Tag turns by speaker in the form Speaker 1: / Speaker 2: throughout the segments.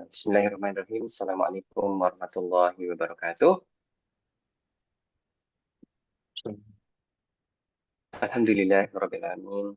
Speaker 1: Bismillahirrahmanirrahim. Assalamualaikum warahmatullahi wabarakatuh. Alhamdulillahirabbil alamin.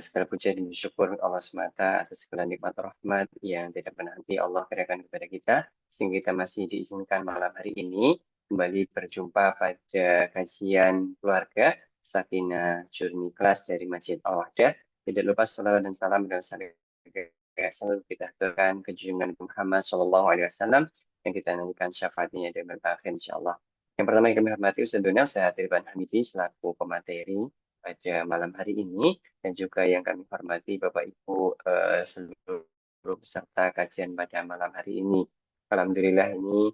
Speaker 1: Segala puji dan syukur Allah semata atas segala nikmat rahmat yang tidak pernah henti Allah berikan kepada kita, sehingga kita masih diizinkan malam hari ini kembali berjumpa pada kajian keluarga Sakinah Journey Class dari Masjid Al-Wahdah. Tidak lupa salawat dan salam dan selalu kita aturkan ke junjungan Muhammad SAW yang kita nantikan syafaatnya dan akhir insyaallah. Yang pertama yang kami hormati tentunya Ustaz Ridwan Hamidi selaku pemateri pada malam hari ini, dan juga yang kami hormati Bapak Ibu seluruh peserta kajian pada malam hari ini. Alhamdulillah ini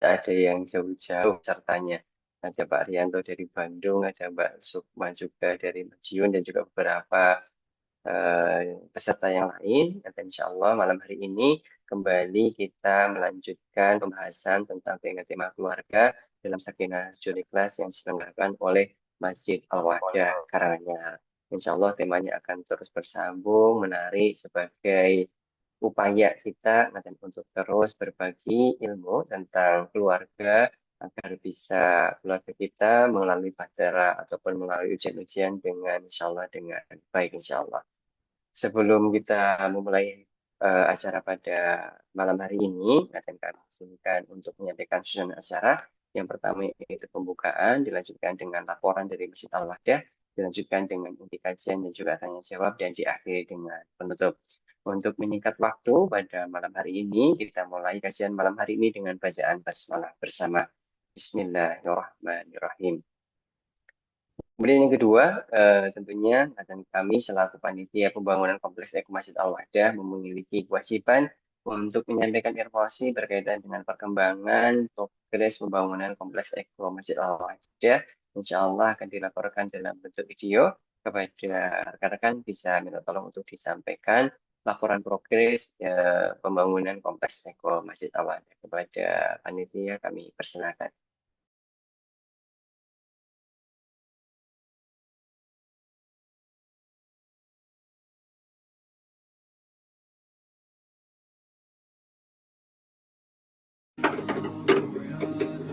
Speaker 1: ada yang jauh-jauh pesertanya. Ada Pak Rianto dari Bandung, ada Mbak Sukma juga dari Madiun, dan juga beberapa peserta yang lain. Dan insya Allah malam hari ini kembali kita melanjutkan pembahasan tentang tema keluarga dalam Sakinah Journey Class yang diselenggarakan oleh Masjid Al-Wahdah Karanganyar. Insya Allah temanya akan terus bersambung, menarik sebagai upaya kita untuk terus berbagi ilmu tentang keluarga agar bisa keluarga kita melalui bahtera ataupun melalui ujian-ujian dengan insya Allah dengan baik insya Allah. Sebelum kita memulai acara pada malam hari ini, akan kami izinkan untuk menyampaikan susunan acara. Yang pertama yaitu pembukaan, dilanjutkan dengan laporan dari Masjid Al-Wahdah, dilanjutkan dengan inti kajian dan juga tanya jawab, dan diakhiri dengan penutup. Untuk meningkat waktu pada malam hari ini, kita mulai kajian malam hari ini dengan bacaan basmalah bersama. Bismillahirrahmanirrahim. Kemudian yang kedua, tentunya akan kami selaku panitia pembangunan kompleks Eko Masjid Al-Wahdah memiliki kewajiban untuk menyampaikan informasi berkaitan dengan perkembangan progres pembangunan kompleks Eko Masjid Al-Wahdah. Insya Allah akan dilaporkan dalam bentuk video kepada rekan-rekan, bisa minta tolong untuk disampaikan laporan progres pembangunan kompleks Eko Masjid Al-Wahdah kepada panitia. Kami persilakan.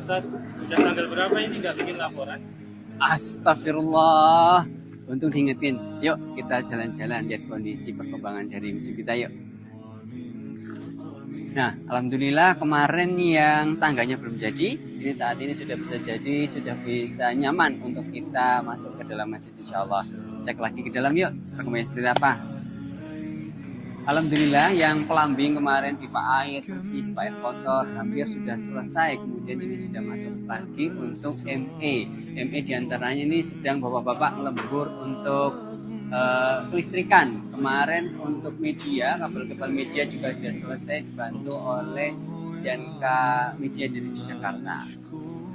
Speaker 2: Ustaz, udah tanggal berapa ini nggak bikin laporan?
Speaker 3: Astagfirullah. Untung diingetin. Yuk kita jalan-jalan lihat kondisi perkembangan dari masjid kita yuk. Nah, alhamdulillah kemarin yang tangganya belum jadi, ini saat ini sudah bisa jadi, sudah bisa nyaman untuk kita masuk ke dalam masjid insyaallah. Cek lagi ke dalam yuk, perkembangannya seperti apa. Alhamdulillah yang pelambing kemarin pipa air bersih, pipa air kotor hampir sudah selesai. Kemudian ini sudah masuk lagi untuk ME. ME diantaranya ini sedang bapak-bapak melembur untuk kelistrikan. Kemarin untuk media, kabel-kabel media juga sudah selesai dibantu oleh Sianka Media dari Jakarta.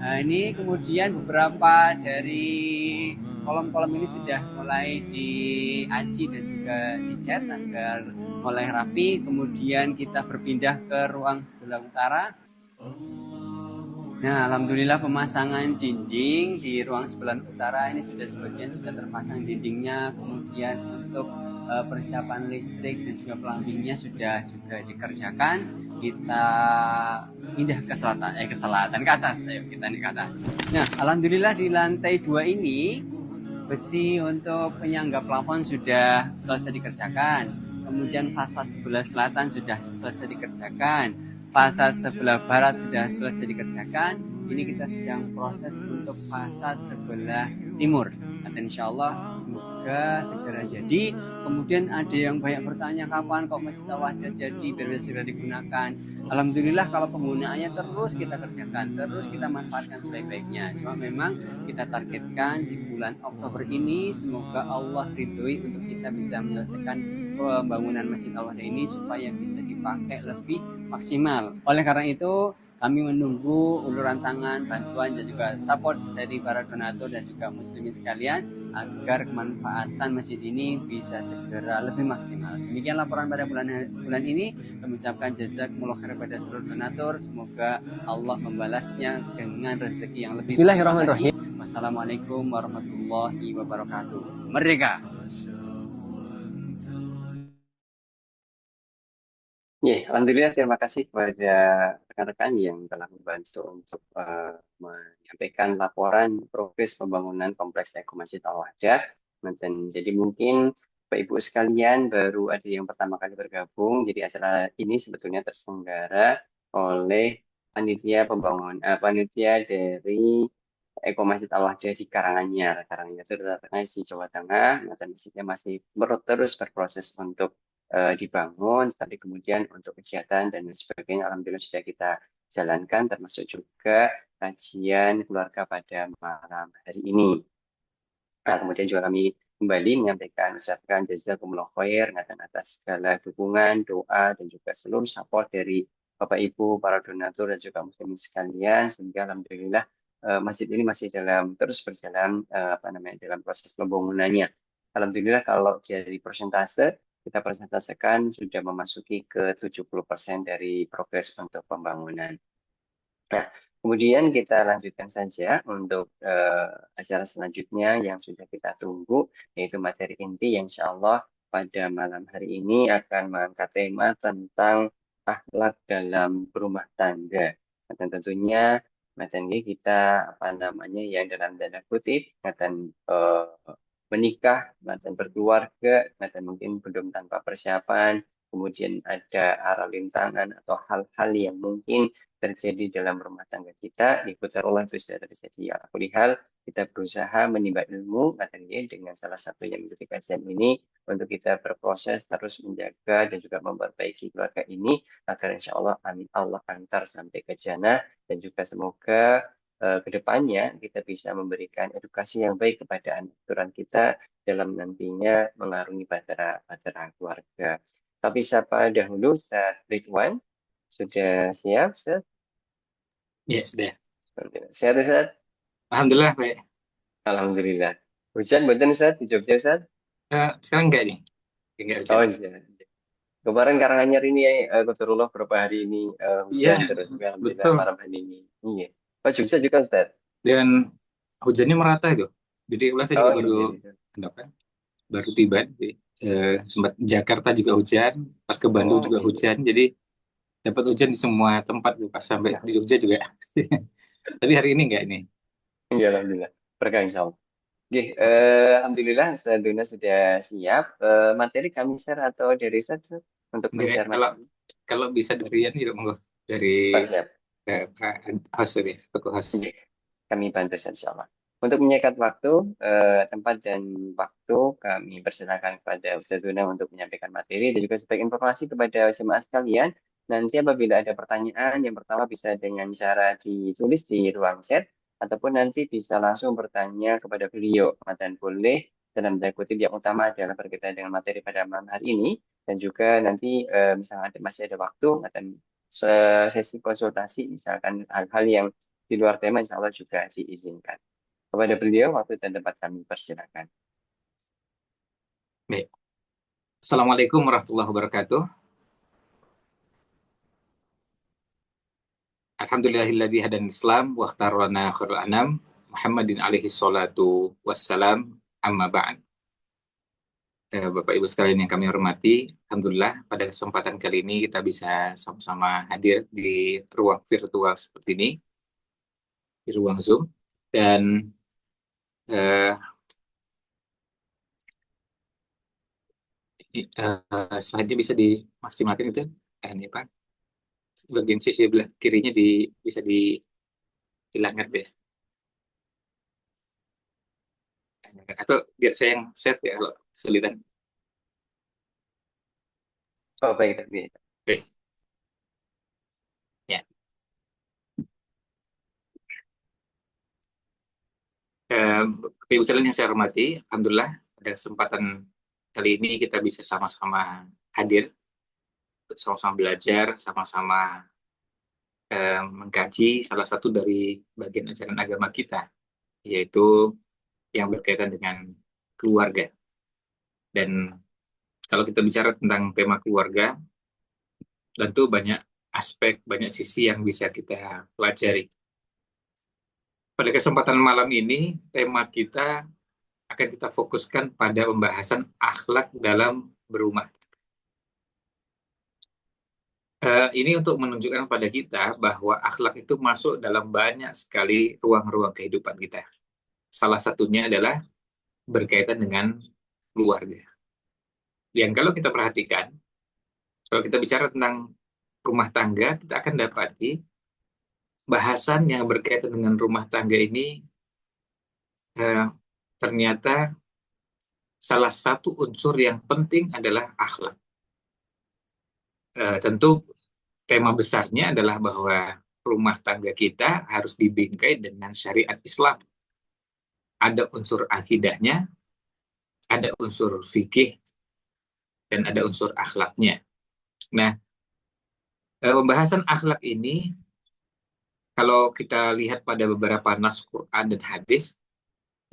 Speaker 3: Nah, ini kemudian beberapa dari kolom-kolom ini sudah mulai diaci dan juga dicat agar mulai rapi. Kemudian kita berpindah ke ruang sebelah utara. Nah, alhamdulillah pemasangan dinding di ruang sebelah utara ini sudah sebagian sudah terpasang dindingnya. Kemudian untuk persiapan listrik dan juga plumbingnya sudah juga dikerjakan. Kita pindah ke selatan ke atas. Ayo kita naik ke atas. Nah, alhamdulillah di lantai 2 ini besi untuk penyangga plafon sudah selesai dikerjakan. Kemudian fasad sebelah selatan sudah selesai dikerjakan. Fasad sebelah barat sudah selesai dikerjakan. Ini kita sedang proses untuk fasad sebelah timur. Dan insya Allah semoga segera jadi. Kemudian ada yang banyak bertanya kapan kok Masjid Al-Wahdah jadi biar bisa segera digunakan. Alhamdulillah kalau penggunaannya terus kita kerjakan, terus kita manfaatkan sebaik-baiknya. Cuma memang kita targetkan di bulan Oktober ini semoga Allah ridhoi untuk kita bisa menyelesaikan pembangunan Masjid Al-Wahdah ini supaya bisa dipakai lebih maksimal. Oleh karena itu kami menunggu uluran tangan, bantuan dan juga support dari para donatur dan juga muslimin sekalian agar kemanfaatan masjid ini bisa segera lebih maksimal. Demikian laporan pada bulan ini. Kami ucapkan jazakumullah khair pada seluruh donatur. Semoga Allah membalasnya dengan rezeki yang lebih. Bismillahirrahmanirrahim. Wassalamualaikum warahmatullahi wabarakatuh. Merdeka.
Speaker 1: Ya, alhamdulillah terima kasih kepada rekan-rekan yang telah membantu untuk menyampaikan laporan progres pembangunan Kompleks Eko Masjid Al-Wahdah. Dan jadi mungkin Bapak Ibu sekalian baru ada yang pertama kali bergabung. Jadi acara ini sebetulnya terselenggara oleh panitia dari Eko Masjid Al-Wahdah di Karanganyar. Karanganyar itu terletaknya di Jawa Tengah. Dan masjidnya masih terus berproses untuk dibangun, tapi kemudian untuk kegiatan dan lain sebagainya, alhamdulillah sudah kita jalankan, termasuk juga kajian keluarga pada malam hari ini. Nah, kemudian juga kami kembali menyampaikan ucapkan jazakumullah khair atas segala dukungan, doa, dan juga seluruh support dari Bapak Ibu, para donatur, dan juga muslimin sekalian, sehingga alhamdulillah masjid ini masih terus berjalan dalam proses pembangunannya. Alhamdulillah kalau dari persentase, kita persentasekan sudah memasuki ke 70% dari progres untuk pembangunan. Nah, kemudian kita lanjutkan saja untuk acara selanjutnya yang sudah kita tunggu, yaitu materi inti yang insya Allah pada malam hari ini akan mengangkat tema tentang akhlak dalam berumah tangga. Dan tentunya materi kita yang dalam tanda kutip akan menikah, dan berkeluarga, dan mungkin belum tanpa persiapan, kemudian ada arah rintangan atau hal-hal yang mungkin terjadi dalam rumah tangga kita, di putar Allah itu sudah terjadi. Aku lihat kita berusaha menimba ilmu katanya dengan salah satu yang mengikuti kajian ini untuk kita berproses terus menjaga dan juga memperbaiki keluarga ini agar insya Allah amin Allah antar sampai ke jannah dan juga semoga kedepannya kita bisa memberikan edukasi yang baik kepada anak turunan kita dalam nantinya mengarungi bahtera keluarga. Tapi siapa dahulu Ustaz Ridwan sudah siap, Ustaz?
Speaker 4: Ya, sudah.
Speaker 1: Sehat, Ustaz?
Speaker 4: Alhamdulillah, baik.
Speaker 1: Alhamdulillah. Hujan betul Ustaz di Jogja, Ustaz?
Speaker 4: Sekarang enggak nih? Enggak hujan.
Speaker 1: Oh, iya. Kemarin Karanganyar ini Qadarullah beberapa hari ini
Speaker 4: Iya,
Speaker 1: hujan terus. Alhamdulillah
Speaker 4: betul.
Speaker 1: malam hari ini. Iya. Oh, Jogja juga, Ustaz?
Speaker 4: Dan hujannya merata itu. Jadi saya juga
Speaker 1: Oh,
Speaker 4: baru
Speaker 1: iya.
Speaker 4: baru tiba. Sempat Jakarta juga hujan, pas ke Bandung
Speaker 1: Oh,
Speaker 4: juga
Speaker 1: iya.
Speaker 4: hujan. Jadi dapat hujan di semua tempat tuh, pas sampai di Jogja juga. Tapi hari ini enggak nih.
Speaker 1: Iya, Alhamdulillah. Berkah insya Allah. Oke, Alhamdulillah Ustaz Duna sudah siap. Materi kami share atau dari Ustaz untuk
Speaker 4: Enggak,
Speaker 1: men-share
Speaker 4: kalau
Speaker 1: materi?
Speaker 4: kalau bisa dari Rian juga monggo, dari
Speaker 1: Oh, siap.
Speaker 4: host ya, toko host.
Speaker 1: Oke. Kami bantu insya Allah. Untuk menyekat waktu, tempat dan waktu kami persilakan kepada Ustaz Zuna untuk menyampaikan materi dan juga sebagai informasi kepada jemaah sekalian. Nanti apabila ada pertanyaan, yang pertama bisa dengan cara ditulis di ruang chat ataupun nanti bisa langsung bertanya kepada beliau. Dan boleh dalam tanda kutip yang utama adalah berkaitan dengan materi pada malam hari ini dan juga nanti misalnya masih ada waktu dan sesi konsultasi misalkan hal-hal yang di luar tema insya Allah juga diizinkan. Kepada beliau, waktu dan tempat kami persilakan.
Speaker 4: Baik. Assalamualaikum warahmatullahi wabarakatuh. Alhamdulillahilladzi hadan Islam wa akhtarana khairul anam Muhammadin alaihi salatu wassalam amma ba'd. Bapak Ibu sekalian yang kami hormati, Alhamdulillah pada kesempatan kali ini kita bisa sama-sama hadir di ruang virtual seperti ini, di ruang Zoom. Dan uh, slide-nya bisa dimaksimalkan itu. Ini Pak, bagian sisi sebelah kirinya bisa dihilangkan deh. Atau biar saya yang set ya kalau kesulitan.
Speaker 1: Oh, baik, baik.
Speaker 4: Oke. Ya. Bapak Ibu sekalian yang saya hormati, Alhamdulillah pada kesempatan kali ini kita bisa sama-sama hadir, sama-sama belajar, sama-sama mengkaji salah satu dari bagian ajaran agama kita, yaitu yang berkaitan dengan keluarga. Dan kalau kita bicara tentang tema keluarga, tentu banyak aspek, banyak sisi yang bisa kita pelajari. Pada kesempatan malam ini, tema kita akan kita fokuskan pada pembahasan akhlak dalam berumah. ini untuk menunjukkan pada kita bahwa akhlak itu masuk dalam banyak sekali ruang-ruang kehidupan kita. Salah satunya adalah berkaitan dengan keluarga. Yang kalau kita perhatikan, kalau kita bicara tentang rumah tangga, kita akan dapati bahasan yang berkaitan dengan rumah tangga ini eh, ternyata salah satu unsur yang penting adalah akhlak. Tentu tema besarnya adalah bahwa rumah tangga kita harus dibingkai dengan syariat Islam. Ada unsur akidahnya, ada unsur fikih, dan ada unsur akhlaknya. Nah, pembahasan akhlak ini, kalau kita lihat pada beberapa nas Quran dan hadis,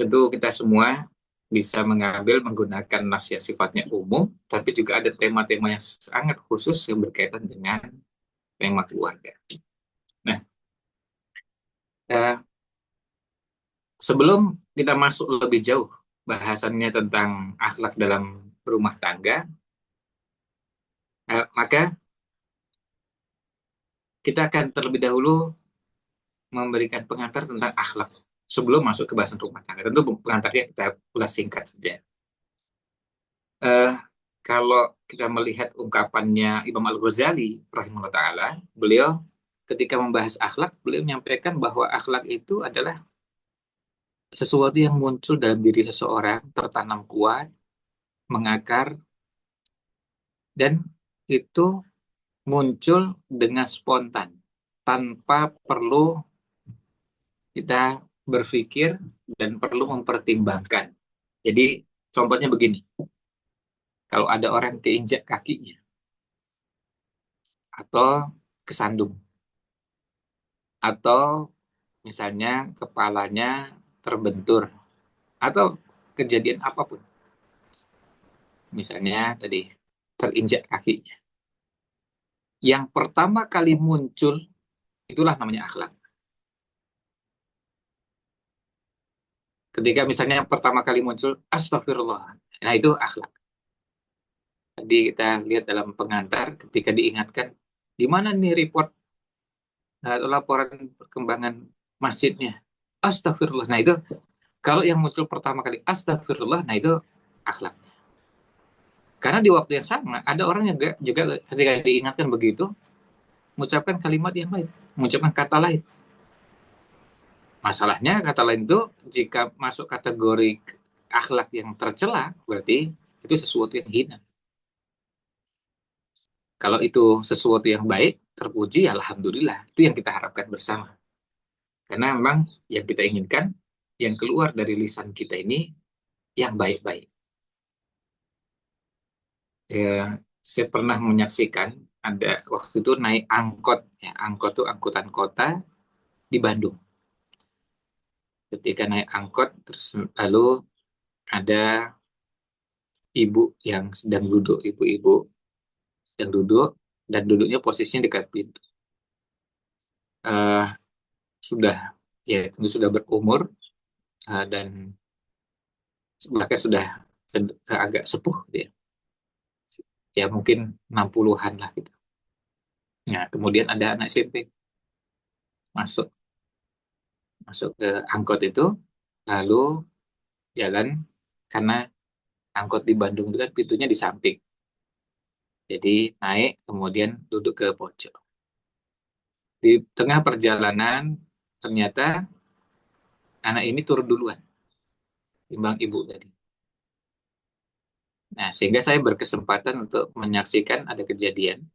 Speaker 4: tentu kita semua bisa mengambil menggunakan nas yang sifatnya umum, tapi juga ada tema-tema yang sangat khusus yang berkaitan dengan tema keluarga. Nah, sebelum kita masuk lebih jauh bahasannya tentang akhlak dalam rumah tangga, maka kita akan terlebih dahulu memberikan pengantar tentang akhlak sebelum masuk ke bahasan rumah tangga. Tentu pengantarnya kita ulas singkat saja. Kalau kita melihat ungkapannya Imam Al-Ghazali rahimahullah ta'ala, beliau ketika membahas akhlak, beliau menyampaikan bahwa akhlak itu adalah sesuatu yang muncul dalam diri seseorang, tertanam kuat, mengakar, dan itu muncul dengan spontan, tanpa perlu kita berpikir dan perlu mempertimbangkan. Jadi, contohnya begini. Kalau ada orang keinjak kakinya, atau kesandung, atau misalnya kepalanya terbentur, atau kejadian apapun. Misalnya tadi, terinjak kakinya. Yang pertama kali muncul, itulah namanya akhlak. Ketika misalnya pertama kali muncul, astagfirullah. Nah, itu akhlak. Tadi kita lihat dalam pengantar, ketika diingatkan, di mana nih report atau laporan perkembangan masjidnya? Astagfirullah. Nah, itu kalau yang muncul pertama kali, astagfirullah, nah itu akhlak. Karena di waktu yang sama, ada orang yang juga ketika diingatkan begitu, mengucapkan kalimat yang lain, mengucapkan kata lain. Masalahnya kata lain itu jika masuk kategori akhlak yang tercela, berarti itu sesuatu yang hina. Kalau itu sesuatu yang baik, terpuji, alhamdulillah. Itu yang kita harapkan bersama. Karena memang yang kita inginkan, yang keluar dari lisan kita ini, yang baik-baik. Saya pernah menyaksikan, ada waktu itu naik angkot. Ya, angkot itu angkutan kota di Bandung. Ketika naik angkot, terus lalu ada ibu yang sedang duduk, ibu-ibu yang duduk, dan duduknya posisinya dekat pintu. Sudah, ya tentu sudah berumur, dan bahkan sudah agak sepuh, gitu ya. Ya mungkin 60-an lah gitu. Nah, kemudian ada anak SMP masuk ke angkot itu, lalu jalan, karena angkot di Bandung itu kan pintunya di samping. Jadi naik, kemudian duduk ke pojok. Di tengah perjalanan, ternyata anak ini turun duluan, timbang ibu tadi. Nah, sehingga saya berkesempatan untuk menyaksikan ada kejadian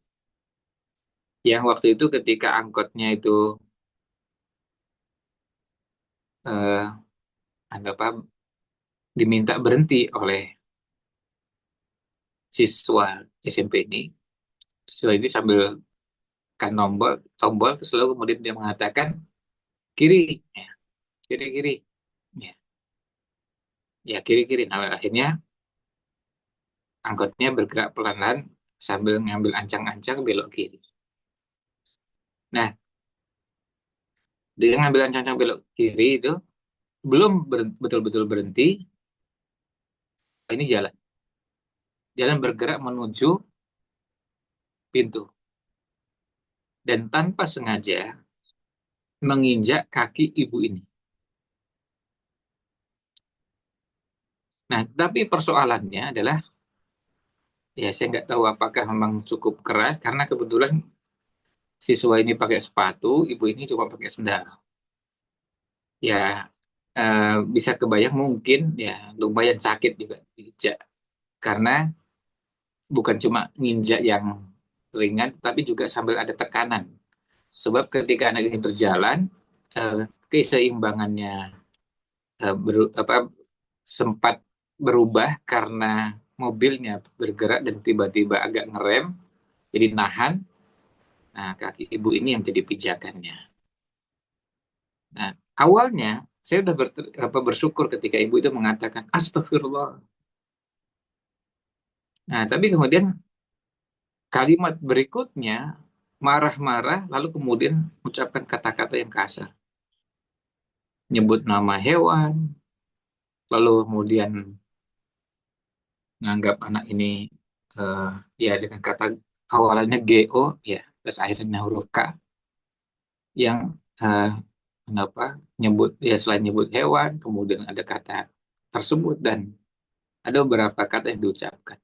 Speaker 4: yang waktu itu ketika angkotnya itu apa diminta berhenti oleh siswa SMP ini. Siswa ini sambil kan tombol terus lalu kemudian dia mengatakan kiri, ya, kiri kiri, ya, ya kiri kiri. Nah, akhirnya angkotnya bergerak pelan-pelan sambil ngambil ancang-ancang belok kiri. Nah, dia ngambil ancang-ancang belok kiri itu belum betul-betul berhenti, ini jalan bergerak menuju pintu. dan tanpa sengaja menginjak kaki ibu ini. Nah, tapi persoalannya adalah, ya saya nggak tahu apakah memang cukup keras, karena kebetulan siswa ini pakai sepatu, ibu ini cuma pakai sendal. Ya, bisa kebayang mungkin ya lumayan sakit juga diinjak. Karena bukan cuma nginjak yang ringan, tapi juga sambil ada tekanan. Sebab ketika anak ini berjalan, keseimbangannya sempat berubah karena mobilnya bergerak dan tiba-tiba agak ngerem, jadi nahan. Nah, kaki ibu ini yang jadi pijakannya. Nah, awalnya saya udah bersyukur ketika ibu itu mengatakan astagfirullah. Nah, tapi kemudian kalimat berikutnya marah-marah, lalu kemudian ucapkan kata-kata yang kasar. Nyebut nama hewan, lalu kemudian menganggap anak ini ya dengan kata awalannya GO, ya, terus akhirnya huruf K, yang kenapa nyebut, ya selain nyebut hewan, kemudian ada kata tersebut dan ada beberapa kata yang diucapkan.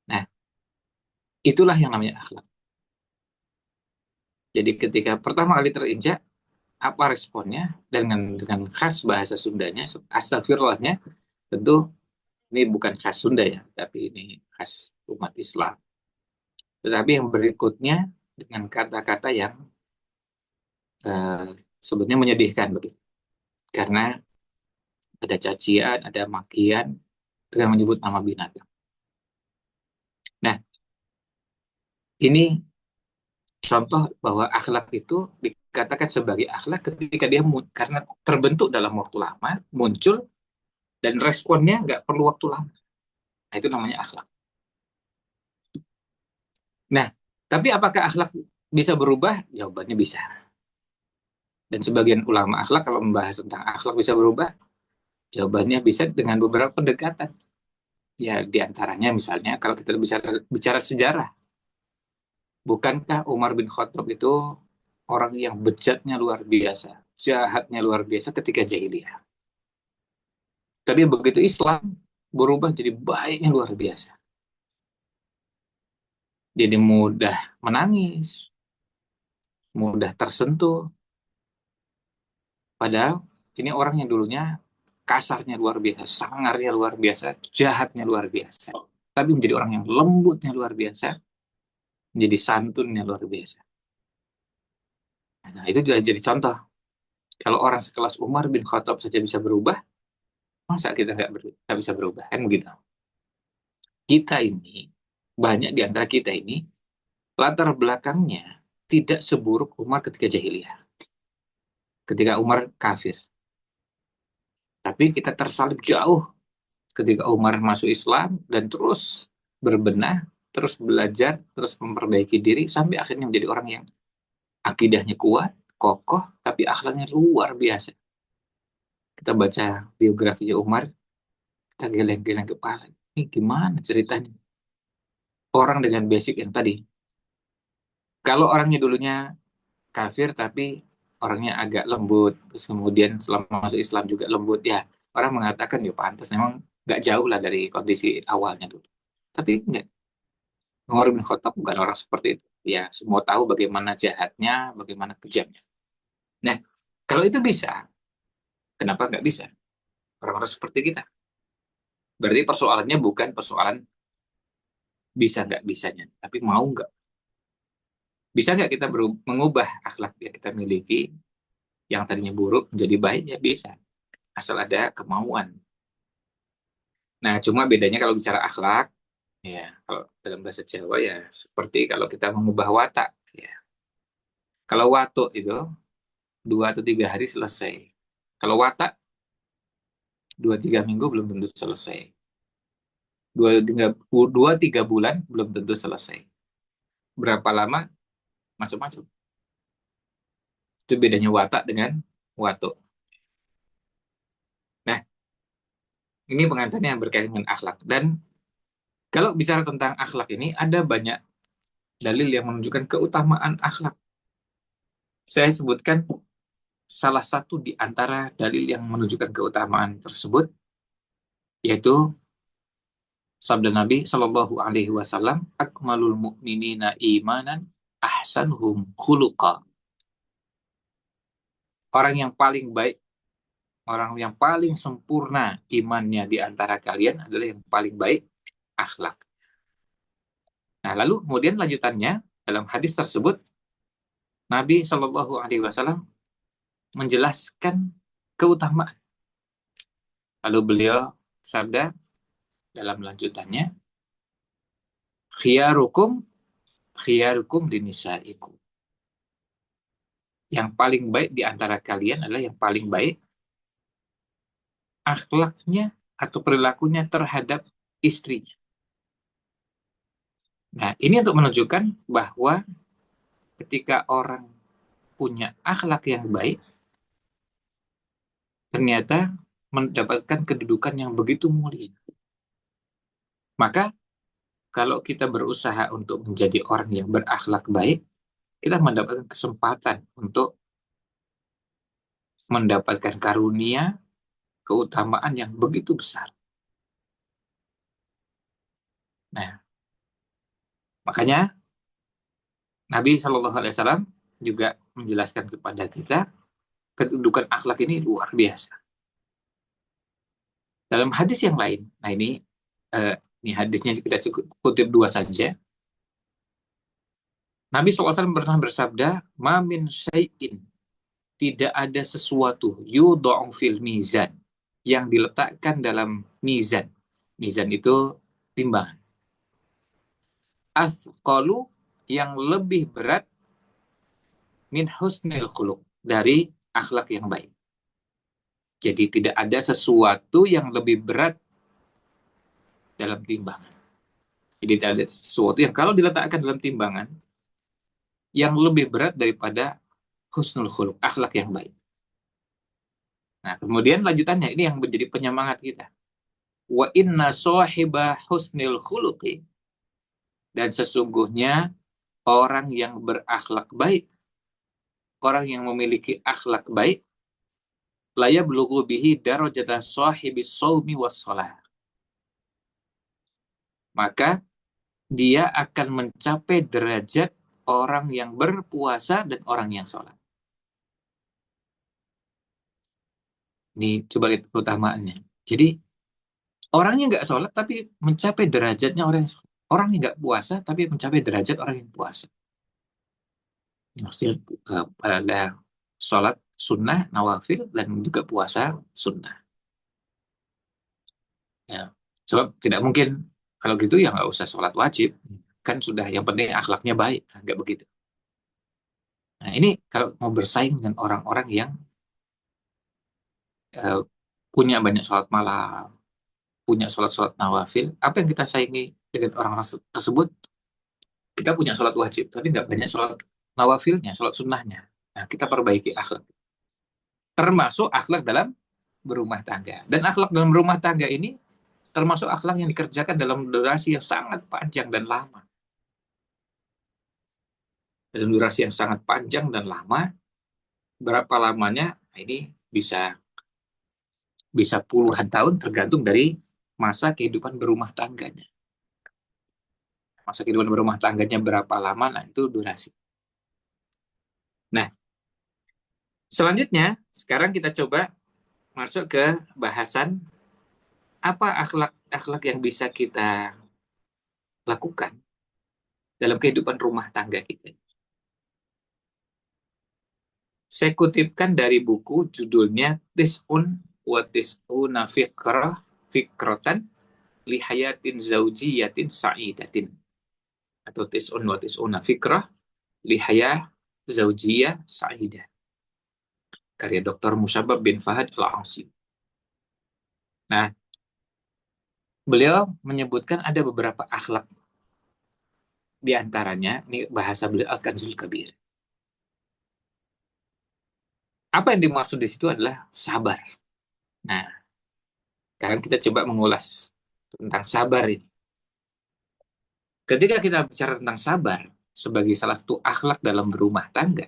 Speaker 4: Nah, itulah yang namanya akhlak. Jadi ketika pertama kali terinjak, apa responnya? Dengan khas bahasa Sundanya, astagfirullahnya, tentu ini bukan khas Sunda ya, tapi ini khas umat Islam. Tetapi yang berikutnya dengan kata-kata yang sebenarnya menyedihkan begitu. Karena ada cacian, ada makian dengan menyebut nama binatang. Nah, ini contoh bahwa akhlak itu dikatakan sebagai akhlak ketika dia karena terbentuk dalam waktu lama, muncul, dan responnya nggak perlu waktu lama. Nah, itu namanya akhlak. Nah, tapi apakah akhlak bisa berubah? Jawabannya bisa. Dan sebagian ulama akhlak kalau membahas tentang akhlak bisa berubah, jawabannya bisa dengan beberapa pendekatan. Ya, diantaranya misalnya kalau kita bicara sejarah, bukankah Umar bin Khattab itu orang yang bejatnya luar biasa, jahatnya luar biasa ketika jahiliyah. Tapi begitu Islam berubah jadi baiknya luar biasa. Jadi mudah menangis, mudah tersentuh. Padahal ini orang yang dulunya kasarnya luar biasa, sangarnya luar biasa, jahatnya luar biasa. Tapi menjadi orang yang lembutnya luar biasa, menjadi santunnya luar biasa. Nah, itu juga jadi contoh. Kalau orang sekelas Umar bin Khattab saja bisa berubah, masa kita nggak bisa berubah? Kan begitu. Kita ini, banyak di antara kita ini, latar belakangnya tidak seburuk Umar ketika jahiliyah. Ketika Umar kafir. Tapi kita tersalib jauh ketika Umar masuk Islam dan terus berbenah, terus belajar, terus memperbaiki diri, sampai akhirnya menjadi orang yang akidahnya kuat, kokoh, tapi akhlaknya luar biasa. Kita baca biografinya Umar, kita geleng-geleng kepala. Ini gimana ceritanya? Orang dengan basic yang tadi. Kalau orangnya dulunya kafir, tapi orangnya agak lembut, terus kemudian selama masuk Islam juga lembut, ya orang mengatakan ya pantas, memang nggak jauh lah dari kondisi awalnya dulu. Tapi enggak, Umar bin Khattab bukan orang seperti itu. Ya, semua tahu bagaimana jahatnya, bagaimana kejamnya. Nah, kalau itu bisa, kenapa nggak bisa? Orang-orang seperti kita. Berarti persoalannya bukan persoalan bisa nggak bisanya, tapi mau nggak. Bisa nggak kita mengubah akhlak yang kita miliki, yang tadinya buruk menjadi baik? Ya bisa, asal ada kemauan. Nah, cuma bedanya kalau bicara akhlak, ya kalau dalam bahasa Jawa ya seperti kalau kita mengubah watak. Ya. Kalau watuk itu 2 atau 3 hari selesai. Kalau watak 2-3 minggu belum tentu selesai. 2-3 bulan belum tentu selesai. Berapa lama? Macam-macam. Itu bedanya watak dengan watuk. Nah, ini pengantarnya yang berkaitan dengan akhlak. Dan kalau bicara tentang akhlak ini, ada banyak dalil yang menunjukkan keutamaan akhlak. Saya sebutkan salah satu di antara dalil yang menunjukkan keutamaan tersebut, yaitu sabda Nabi Shallallahu Alaihi Wasallam, "Akmalul mu'minina imanan, ahsanuhum khuluqa." Orang yang paling baik, orang yang paling sempurna imannya di antara kalian adalah yang paling baik akhlak. Nah, lalu kemudian lanjutannya dalam hadis tersebut Nabi Shallallahu Alaihi Wasallam menjelaskan keutamaan. Lalu beliau sabda dalam lanjutannya, khiyarukum khiyarukum linisaikum. Yang paling baik di antara kalian adalah yang paling baik akhlaknya atau perilakunya terhadap istrinya. Nah, ini untuk menunjukkan bahwa ketika orang punya akhlak yang baik, ternyata mendapatkan kedudukan yang begitu mulia. Maka, kalau kita berusaha untuk menjadi orang yang berakhlak baik, kita mendapatkan kesempatan untuk mendapatkan karunia, keutamaan yang begitu besar. Nah, makanya Nabi Shallallahu Alaihi Wasallam juga menjelaskan kepada kita kedudukan akhlak ini luar biasa. Dalam hadis yang lain, nah ini hadisnya kita kutip dua saja. Nabi SAW pernah bersabda, "Ma min syai'in," tidak ada sesuatu, yudha'u fil mizan, yang diletakkan dalam mizan. Mizan itu timbangan. Athqalu, yang lebih berat, min husnil khuluq, dari akhlak yang baik. Jadi tidak ada sesuatu yang lebih berat dalam timbangan. Jadi tidak ada sesuatu yang kalau diletakkan dalam timbangan yang lebih berat daripada husnul khuluq, akhlak yang baik. Nah, kemudian lanjutannya ini yang menjadi penyemangat kita. Wa inna sahiba husnil khuluqi, dan sesungguhnya orang yang berakhlak baik, orang yang memiliki akhlak baik, la yablughu bihi darajata sahibis shaumi was shalah. Maka dia akan mencapai derajat orang yang berpuasa dan orang yang sholat. Ini coba lihat keutamaannya. Jadi orangnya nggak sholat tapi mencapai derajatnya orang yang sholat. Orangnya nggak puasa tapi mencapai derajat orang yang puasa. Ini maksudnya pada sholat sunnah, nawafil, dan juga puasa sunnah. Ya, sebab tidak mungkin kalau gitu ya nggak usah sholat wajib. Kan sudah yang penting akhlaknya baik. Nggak begitu. Nah ini kalau mau bersaing dengan orang-orang yang punya banyak sholat malam, punya sholat-sholat nawafil, apa yang kita saingi dengan orang-orang tersebut? Kita punya sholat wajib, tapi nggak banyak sholat nawafilnya, sholat sunnahnya. Nah, kita perbaiki akhlak. Termasuk akhlak dalam berumah tangga. Dan akhlak dalam berumah tangga ini termasuk akhlak yang dikerjakan dalam durasi yang sangat panjang dan lama. Dalam durasi yang sangat panjang dan lama, berapa lamanya? Nah, ini bisa puluhan tahun tergantung dari masa kehidupan berumah tangganya. Masa kehidupan berumah tangganya berapa lama, nah itu durasi. Nah, selanjutnya, sekarang kita coba masuk ke bahasan apa akhlak-akhlak yang bisa kita lakukan dalam kehidupan rumah tangga kita. Saya kutipkan dari buku judulnya Tis'un wa Tis'una Fikratan Lihayatin Zaujiyatin Sa'idatin, atau Tis'un wa Tis'una Fikrah Lihayah Zaujiyah Sa'idah, karya Dr. Musabbab bin Fahad Al-Asim. Nah, beliau menyebutkan ada beberapa akhlak. Di antaranya, ini bahasa beliau Al-Kanzul Kabir. Apa yang dimaksud di situ adalah sabar. Nah, sekarang kita coba mengulas tentang sabar ini. Ketika kita bicara tentang sabar, sebagai salah satu akhlak dalam berumah tangga,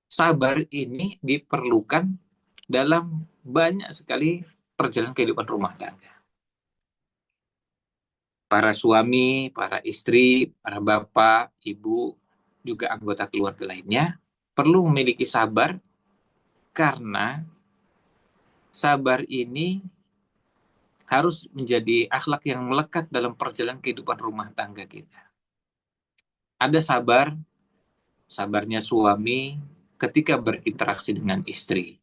Speaker 4: sabar ini diperlukan dalam banyak sekali perjalanan kehidupan rumah tangga. Para suami, para istri, para bapak, ibu, juga anggota keluarga lainnya perlu memiliki sabar karena sabar ini harus menjadi akhlak yang melekat dalam perjalanan kehidupan rumah tangga kita. Ada sabarnya suami ketika berinteraksi dengan istri.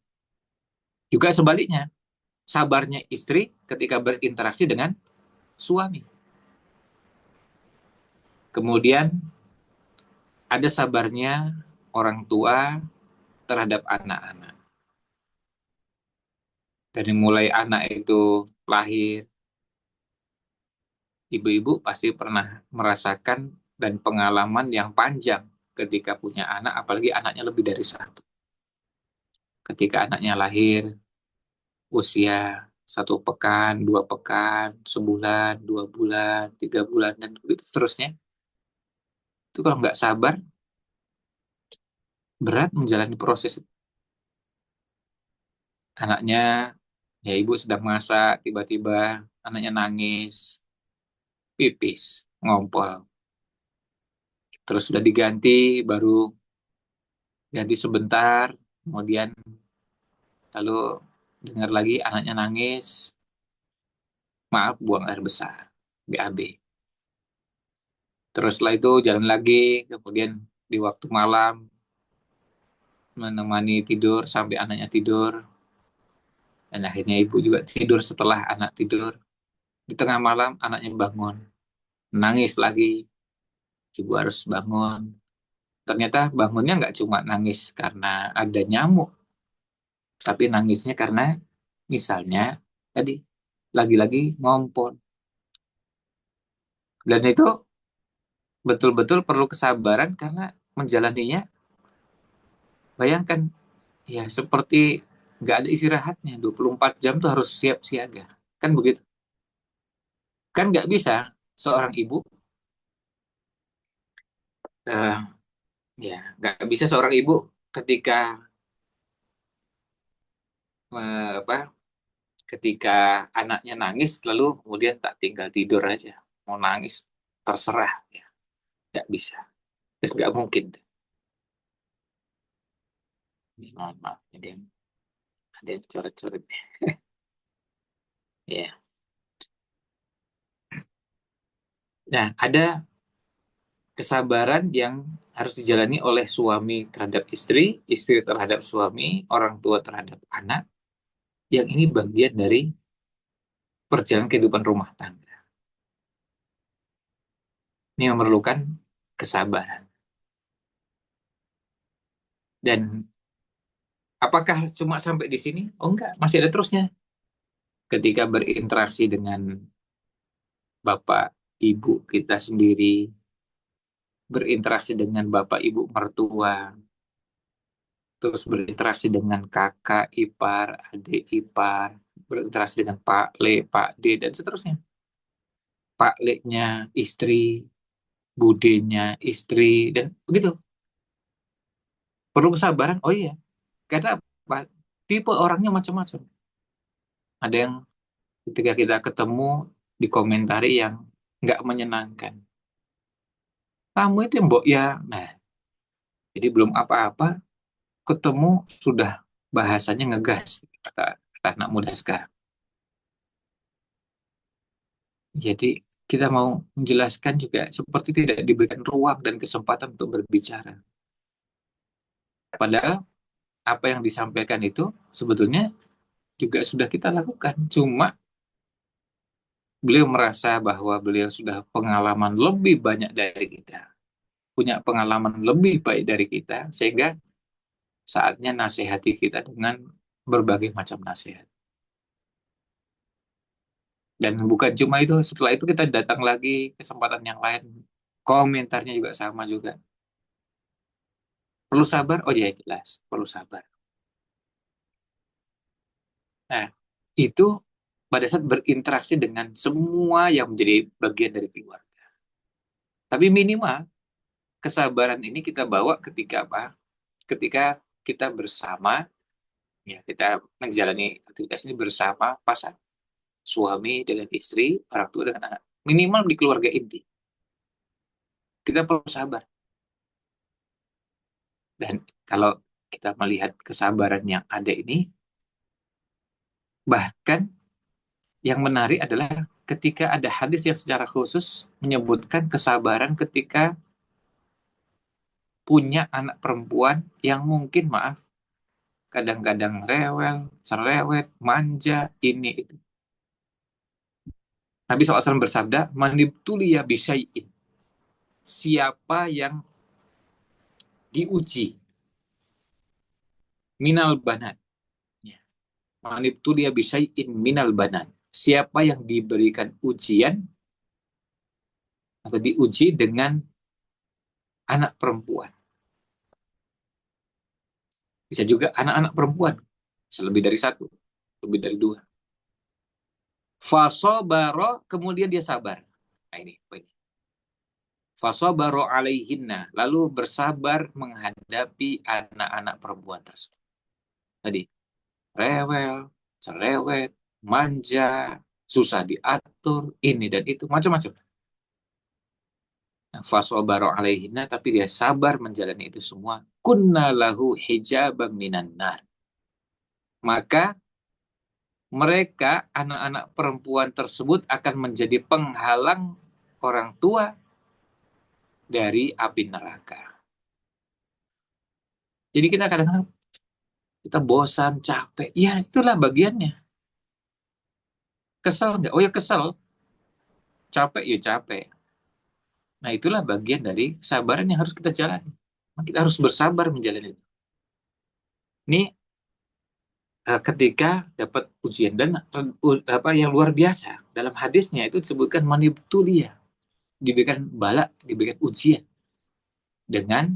Speaker 4: Juga sebaliknya, sabarnya istri ketika berinteraksi dengan suami. Kemudian ada sabarnya orang tua terhadap anak-anak. Dari mulai anak itu lahir, ibu-ibu pasti pernah merasakan dan pengalaman yang panjang ketika punya anak, apalagi anaknya lebih dari satu. Ketika anaknya lahir, usia 1 pekan, 2 pekan, sebulan, 2 bulan, 3 bulan, dan begitu seterusnya. Itu kalau nggak sabar, berat menjalani proses. Anaknya, ya ibu sedang masak, tiba-tiba anaknya nangis, pipis, ngompol. Terus sudah diganti, baru ganti sebentar, kemudian lalu dengar lagi anaknya nangis, maaf buang air besar, BAB. Terus setelah itu jalan lagi, kemudian di waktu malam menemani tidur sampai anaknya tidur, dan akhirnya ibu juga tidur setelah anak tidur. Di tengah malam anaknya bangun, nangis lagi, ibu harus bangun. Ternyata bangunnya nggak cuma nangis karena ada nyamuk, tapi nangisnya karena misalnya tadi lagi-lagi ngompol. Dan itu betul-betul perlu kesabaran karena menjalaninya, bayangkan, ya seperti nggak ada istirahatnya, 24 jam tuh harus siap siaga. Kan begitu? Kan nggak bisa seorang ibu, eh, ya nggak bisa seorang ibu ketika apa ketika anaknya nangis lalu kemudian tak tinggal tidur aja, mau nangis terserah, ya nggak bisa dan nggak mungkin. Ini mohon maaf, ini ada yang coret-coret, ya. Nah, ada kesabaran yang harus dijalani oleh suami terhadap istri, istri terhadap suami, orang tua terhadap anak, yang ini bagian dari perjalanan kehidupan rumah tangga. Ini memerlukan kesabaran. Dan apakah cuma sampai di sini? Oh enggak, masih ada terusnya. Ketika berinteraksi dengan bapak ibu kita sendiri, berinteraksi dengan bapak ibu mertua, terus berinteraksi dengan kakak ipar, adik ipar, berinteraksi dengan Pak Le, Pak D, dan seterusnya. Pak Le-nya istri, budenya istri, dan begitu. Perlu kesabaran, oh iya. Karena apa? Tipe orangnya macam-macam. Ada yang ketika kita ketemu dikomentari yang nggak menyenangkan. Kamu itu mbok ya. Nah, jadi belum apa-apa, ketemu sudah bahasanya ngegas, kata anak muda sekarang. Jadi kita mau menjelaskan juga seperti tidak diberikan ruang dan kesempatan untuk berbicara. Padahal apa yang disampaikan itu sebetulnya juga sudah kita lakukan. Cuma beliau merasa bahwa beliau sudah pengalaman lebih banyak dari kita, punya pengalaman lebih baik dari kita, sehingga saatnya nasihati kita dengan berbagai macam nasihat. Dan bukan cuma itu, setelah itu kita datang lagi kesempatan yang lain, komentarnya juga sama juga. Perlu sabar? Oh ya jelas, perlu sabar. Nah, itu pada saat berinteraksi dengan semua yang menjadi bagian dari keluarga. Tapi minimal kesabaran ini kita bawa ketika apa? Ketika kita bersama, ya kita menjalani aktivitas ini bersama pasangan, suami dengan istri, orang tua dengan anak. Minimal di keluarga inti. Kita perlu sabar. Dan kalau kita melihat kesabaran yang ada ini, bahkan yang menarik adalah ketika ada hadis yang secara khusus menyebutkan kesabaran ketika punya anak perempuan yang mungkin, maaf, kadang-kadang rewel, cerewet, manja, ini itu. Nabi SAW bersabda, manibtuliya bisyai'in. Siapa yang diuji minal banat. Ya. Manibtuliya bisyai'in minal banat. Siapa yang diberikan ujian atau diuji dengan anak perempuan. Bisa juga anak-anak perempuan. Bisa lebih dari satu, lebih dari dua. Fasobaro, kemudian dia sabar. Nah ini poinnya. Fasobaro alaihinna, lalu bersabar menghadapi anak-anak perempuan tersebut. Tadi, rewel, cerewet, manja, susah diatur, ini dan itu, macam-macam. Nah, fasobaro alaihinna, tapi dia sabar menjalani itu semua. Kunna lahu hijabam minan nar. Maka mereka, anak-anak perempuan tersebut akan menjadi penghalang orang tua dari api neraka. Jadi kita kadang-kadang kita bosan, capek. Ya itulah bagiannya. Kesel nggak? Oh ya kesel. Capek ya capek. Nah itulah bagian dari kesabaran yang harus kita jalani. Kita harus bersabar menjalani itu. Ini ketika dapat ujian dan apa yang luar biasa dalam hadisnya itu disebutkan manibtulia, diberikan bala, diberikan ujian dengan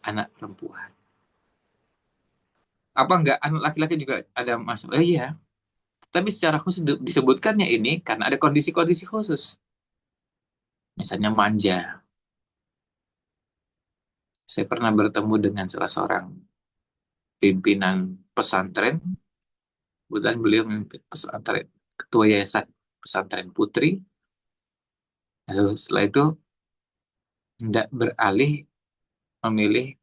Speaker 4: anak perempuan. Apa enggak anak laki-laki juga ada masalah? Iya. Tapi secara khusus disebutkannya ini karena ada kondisi-kondisi khusus. Misalnya manja. Saya pernah bertemu dengan salah seorang pimpinan pesantren. Kebetulan beliau memimpin pesantren, ketua yayasan pesantren putri. Lalu setelah itu hendak beralih memilih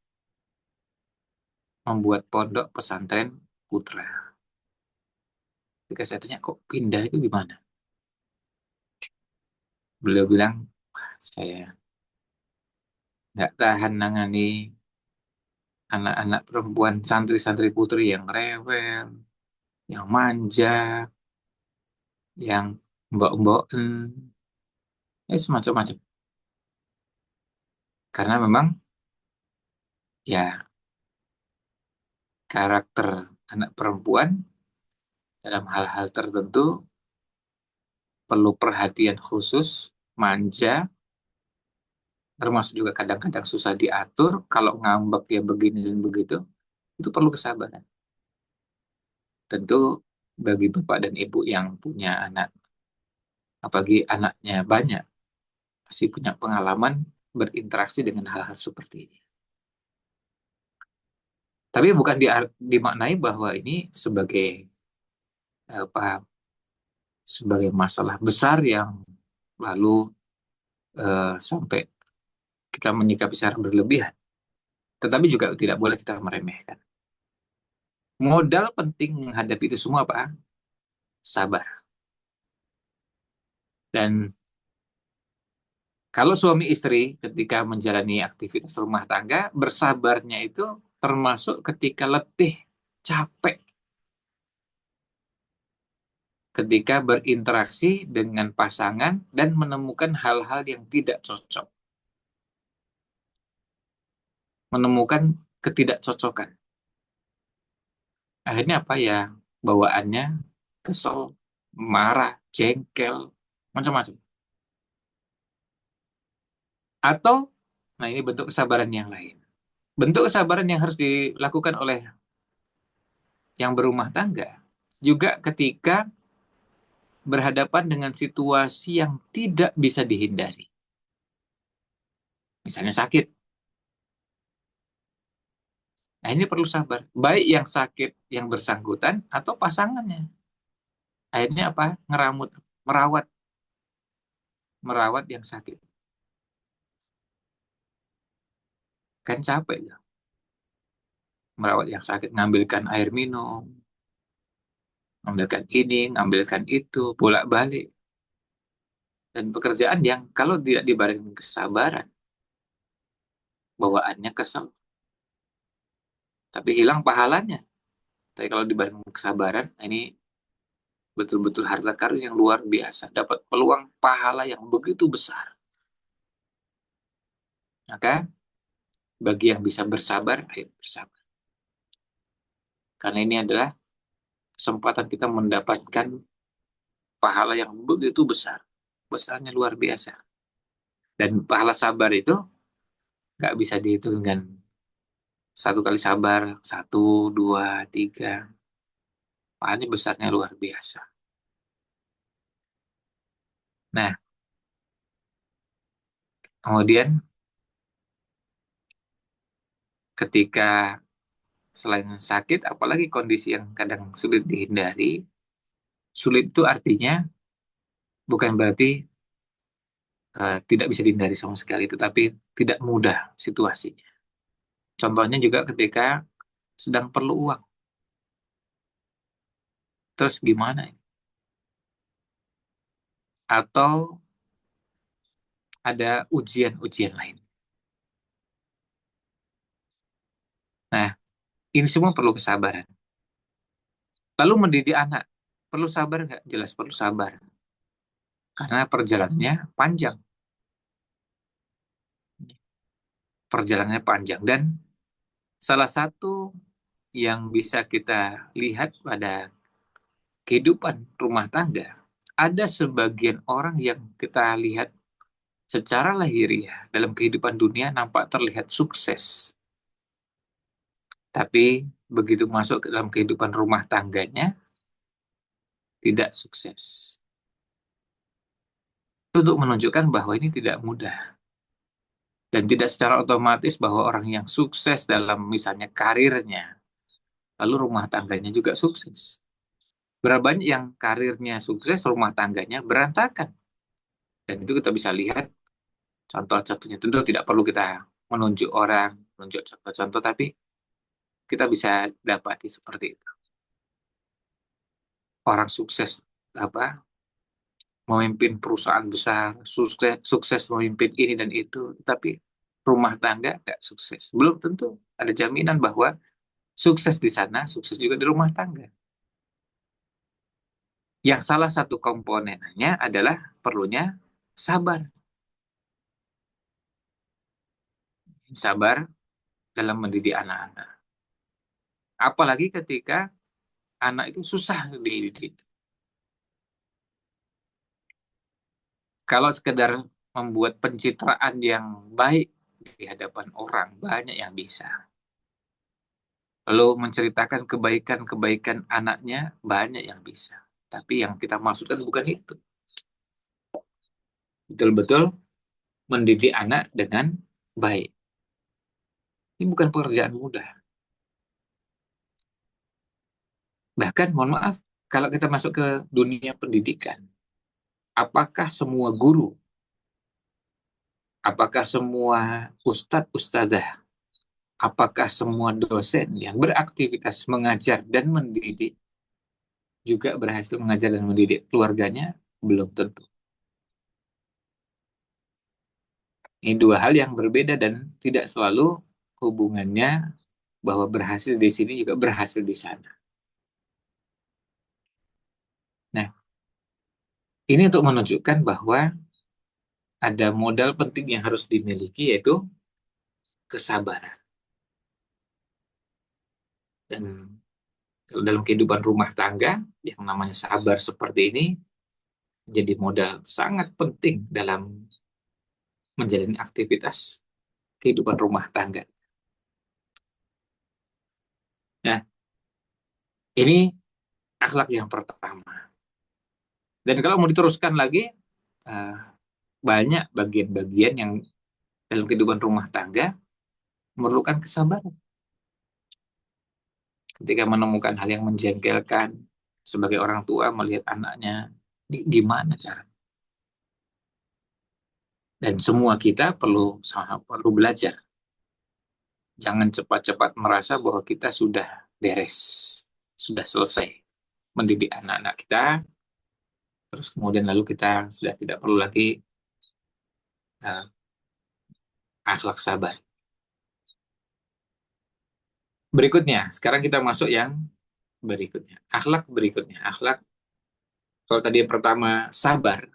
Speaker 4: membuat pondok pesantren putra. Ketika saya tanya, kok pindah itu gimana? Beliau bilang, saya nggak tahan nangani anak-anak perempuan santri-santri putri yang rewel, yang manja, yang mbok-mboken, semacam-macam. Karena memang ya karakter anak perempuan dalam hal-hal tertentu perlu perhatian khusus, manja, termasuk juga kadang-kadang susah diatur, kalau ngambek ya begini dan begitu, itu perlu kesabaran. Tentu bagi bapak dan ibu yang punya anak, apalagi anaknya banyak, pasti punya pengalaman berinteraksi dengan hal-hal seperti ini. Tapi bukan dimaknai bahwa ini sebagai masalah besar yang lalu sampai kita menyikapi secara berlebihan. Tetapi juga tidak boleh kita meremehkan. Modal penting menghadapi itu semua apa? Sabar. Dan kalau suami istri ketika menjalani aktivitas rumah tangga, bersabarnya itu termasuk ketika letih, capek, ketika berinteraksi dengan pasangan dan menemukan hal-hal yang tidak cocok. Menemukan ketidakcocokan. Akhirnya apa ya? Bawaannya kesel, marah, jengkel, macam-macam. Atau, nah ini bentuk kesabaran yang lain. Bentuk kesabaran yang harus dilakukan oleh yang berumah tangga juga ketika berhadapan dengan situasi yang tidak bisa dihindari. Misalnya sakit. Nah, ini perlu sabar. Baik yang sakit yang bersangkutan atau pasangannya. Akhirnya apa? Merawat, merawat yang sakit. Kan capek ya. Merawat yang sakit, ngambilkan air minum, ngambilkan ini, ngambilkan itu, bolak-balik. Dan pekerjaan yang kalau tidak dibarengi kesabaran, bawaannya kesel. Tapi hilang pahalanya. Tapi kalau dibarengi kesabaran, ini betul-betul harta karun yang luar biasa. Dapat peluang pahala yang begitu besar. Maka bagi yang bisa bersabar, ayo bersabar. Karena ini adalah kesempatan kita mendapatkan pahala yang begitu besar. Besarnya luar biasa. Dan pahala sabar itu nggak bisa dihitung dengan satu kali sabar, 1, 2, 3. Pahalanya besarnya luar biasa. Nah, kemudian ketika selain sakit, apalagi kondisi yang kadang sulit dihindari, sulit itu artinya bukan berarti tidak bisa dihindari sama sekali, tetapi tidak mudah situasinya. Contohnya juga ketika sedang perlu uang. Terus gimana? Atau ada ujian-ujian lain. Nah, ini semua perlu kesabaran. Lalu mendidik anak, perlu sabar nggak? Jelas perlu sabar. Karena perjalanannya panjang. Perjalanannya panjang. Dan salah satu yang bisa kita lihat pada kehidupan rumah tangga, ada sebagian orang yang kita lihat secara lahiriah dalam kehidupan dunia nampak terlihat sukses. Tapi begitu masuk ke dalam kehidupan rumah tangganya, tidak sukses. Itu untuk menunjukkan bahwa ini tidak mudah. Dan tidak secara otomatis bahwa orang yang sukses dalam misalnya karirnya, lalu rumah tangganya juga sukses. Berapa banyak yang karirnya sukses, rumah tangganya berantakan. Dan itu kita bisa lihat contoh-contohnya. Tentu tidak perlu kita menunjuk orang, menunjuk contoh-contoh, tapi kita bisa dapati seperti itu. Orang sukses memimpin perusahaan besar, sukses memimpin ini dan itu, tapi rumah tangga nggak sukses. Belum tentu ada jaminan bahwa sukses di sana, sukses juga di rumah tangga. Yang salah satu komponennya adalah perlunya sabar. Sabar dalam mendidik anak-anak. Apalagi ketika anak itu susah dididik. Kalau sekedar membuat pencitraan yang baik di hadapan orang, banyak yang bisa. Lalu menceritakan kebaikan-kebaikan anaknya, banyak yang bisa. Tapi yang kita maksudkan bukan itu. Betul-betul mendidik anak dengan baik. Ini bukan pekerjaan mudah. Bahkan, mohon maaf, kalau kita masuk ke dunia pendidikan, apakah semua guru, apakah semua ustadz, ustadzah, apakah semua dosen yang beraktivitas mengajar dan mendidik juga berhasil mengajar dan mendidik keluarganya? Belum tentu. Ini dua hal yang berbeda dan tidak selalu hubungannya bahwa berhasil di sini juga berhasil di sana. Nah, ini untuk menunjukkan bahwa ada modal penting yang harus dimiliki, yaitu kesabaran. Dan kalau dalam kehidupan rumah tangga, yang namanya sabar seperti ini menjadi modal sangat penting dalam menjalani aktivitas kehidupan rumah tangga. Nah, ini akhlak yang pertama. Dan kalau mau diteruskan lagi, banyak bagian-bagian yang dalam kehidupan rumah tangga memerlukan kesabaran. Ketika menemukan hal yang menjengkelkan, sebagai orang tua melihat anaknya, ini gimana cara? Dan semua kita perlu belajar. Jangan cepat-cepat merasa bahwa kita sudah beres, sudah selesai mendidik anak-anak kita, terus kemudian lalu kita sudah tidak perlu lagi uh, akhlak sabar. Berikutnya, sekarang kita masuk yang berikutnya. Akhlak berikutnya. Akhlak, kalau tadi yang pertama sabar,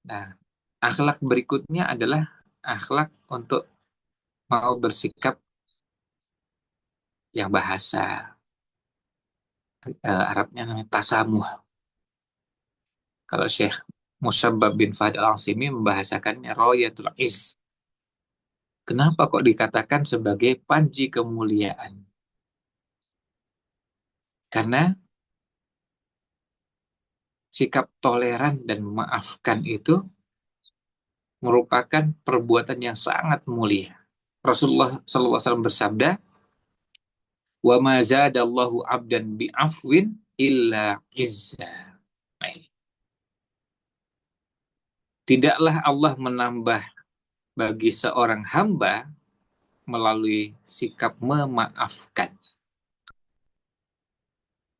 Speaker 4: nah akhlak berikutnya adalah akhlak untuk mau bersikap yang bahasa Arabnya namanya tasamuh. Kalau Syekh Musabbab bin Fahd al-Asimi membahasakannya royatul iz. Kenapa kok dikatakan sebagai panji kemuliaan? Karena sikap toleran dan memaafkan itu merupakan perbuatan yang sangat mulia. Rasulullah SAW bersabda, "Wa ma zadallahu 'abdan bi'afwin illa izza." Nah, ini. Tidaklah Allah menambah bagi seorang hamba melalui sikap memaafkan,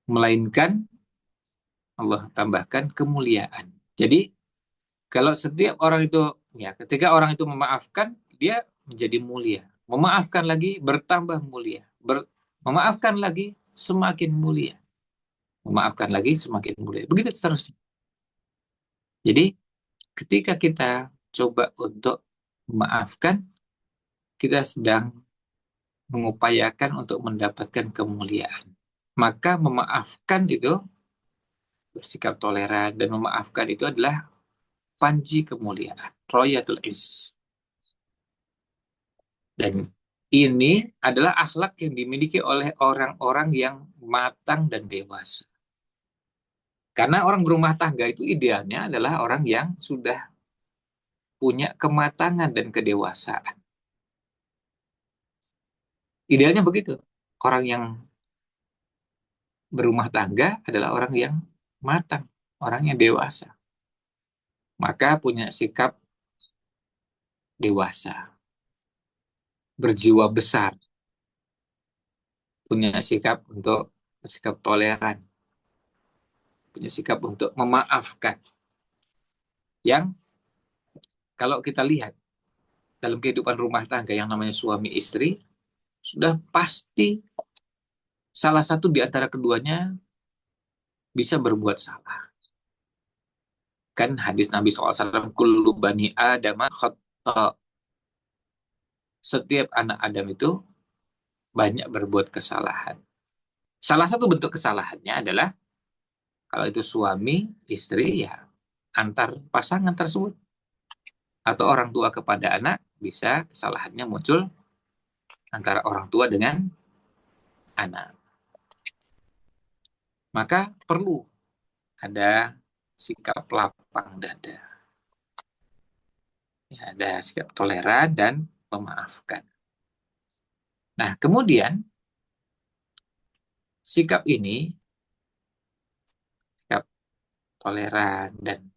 Speaker 4: melainkan Allah tambahkan kemuliaan. Jadi, kalau setiap orang itu, ya, ketika orang itu memaafkan, dia menjadi mulia. Memaafkan lagi, bertambah mulia. Memaafkan lagi, semakin mulia. Memaafkan lagi, semakin mulia. Begitu seterusnya. Jadi, ketika kita coba untuk memaafkan, kita sedang mengupayakan untuk mendapatkan kemuliaan. Maka memaafkan itu, bersikap toleran dan memaafkan itu adalah panji kemuliaan, royatul iz. Dan ini adalah akhlak yang dimiliki oleh orang-orang yang matang dan dewasa. Karena orang berumah tangga itu idealnya adalah orang yang sudah punya kematangan dan kedewasaan. Idealnya begitu. Orang yang berumah tangga adalah orang yang matang, orang yang dewasa. Maka punya sikap dewasa, berjiwa besar, punya sikap untuk bersikap toleran, punya sikap untuk memaafkan. Yang kalau kita lihat dalam kehidupan rumah tangga yang namanya suami istri, sudah pasti salah satu di antara keduanya bisa berbuat salah. Kan hadis Nabi SAW, kullu bani adama khata. Setiap anak Adam itu banyak berbuat kesalahan. Salah satu bentuk kesalahannya adalah kalau itu suami, istri, ya antar pasangan tersebut. Atau orang tua kepada anak, bisa kesalahannya muncul antara orang tua dengan anak. Maka perlu ada sikap lapang dada. Ya, ada sikap toleran dan memaafkan. Nah, kemudian sikap ini, sikap toleran dan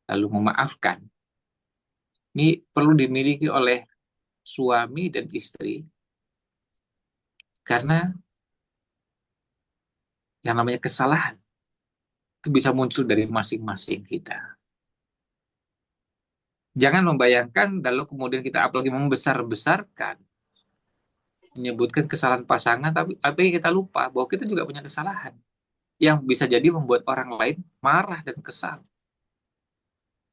Speaker 4: lalu memaafkan, ini perlu dimiliki oleh suami dan istri karena yang namanya kesalahan itu bisa muncul dari masing-masing kita. Jangan membayangkan lalu kemudian kita apalagi membesar-besarkan menyebutkan kesalahan pasangan, tapi kita lupa bahwa kita juga punya kesalahan yang bisa jadi membuat orang lain marah dan kesal.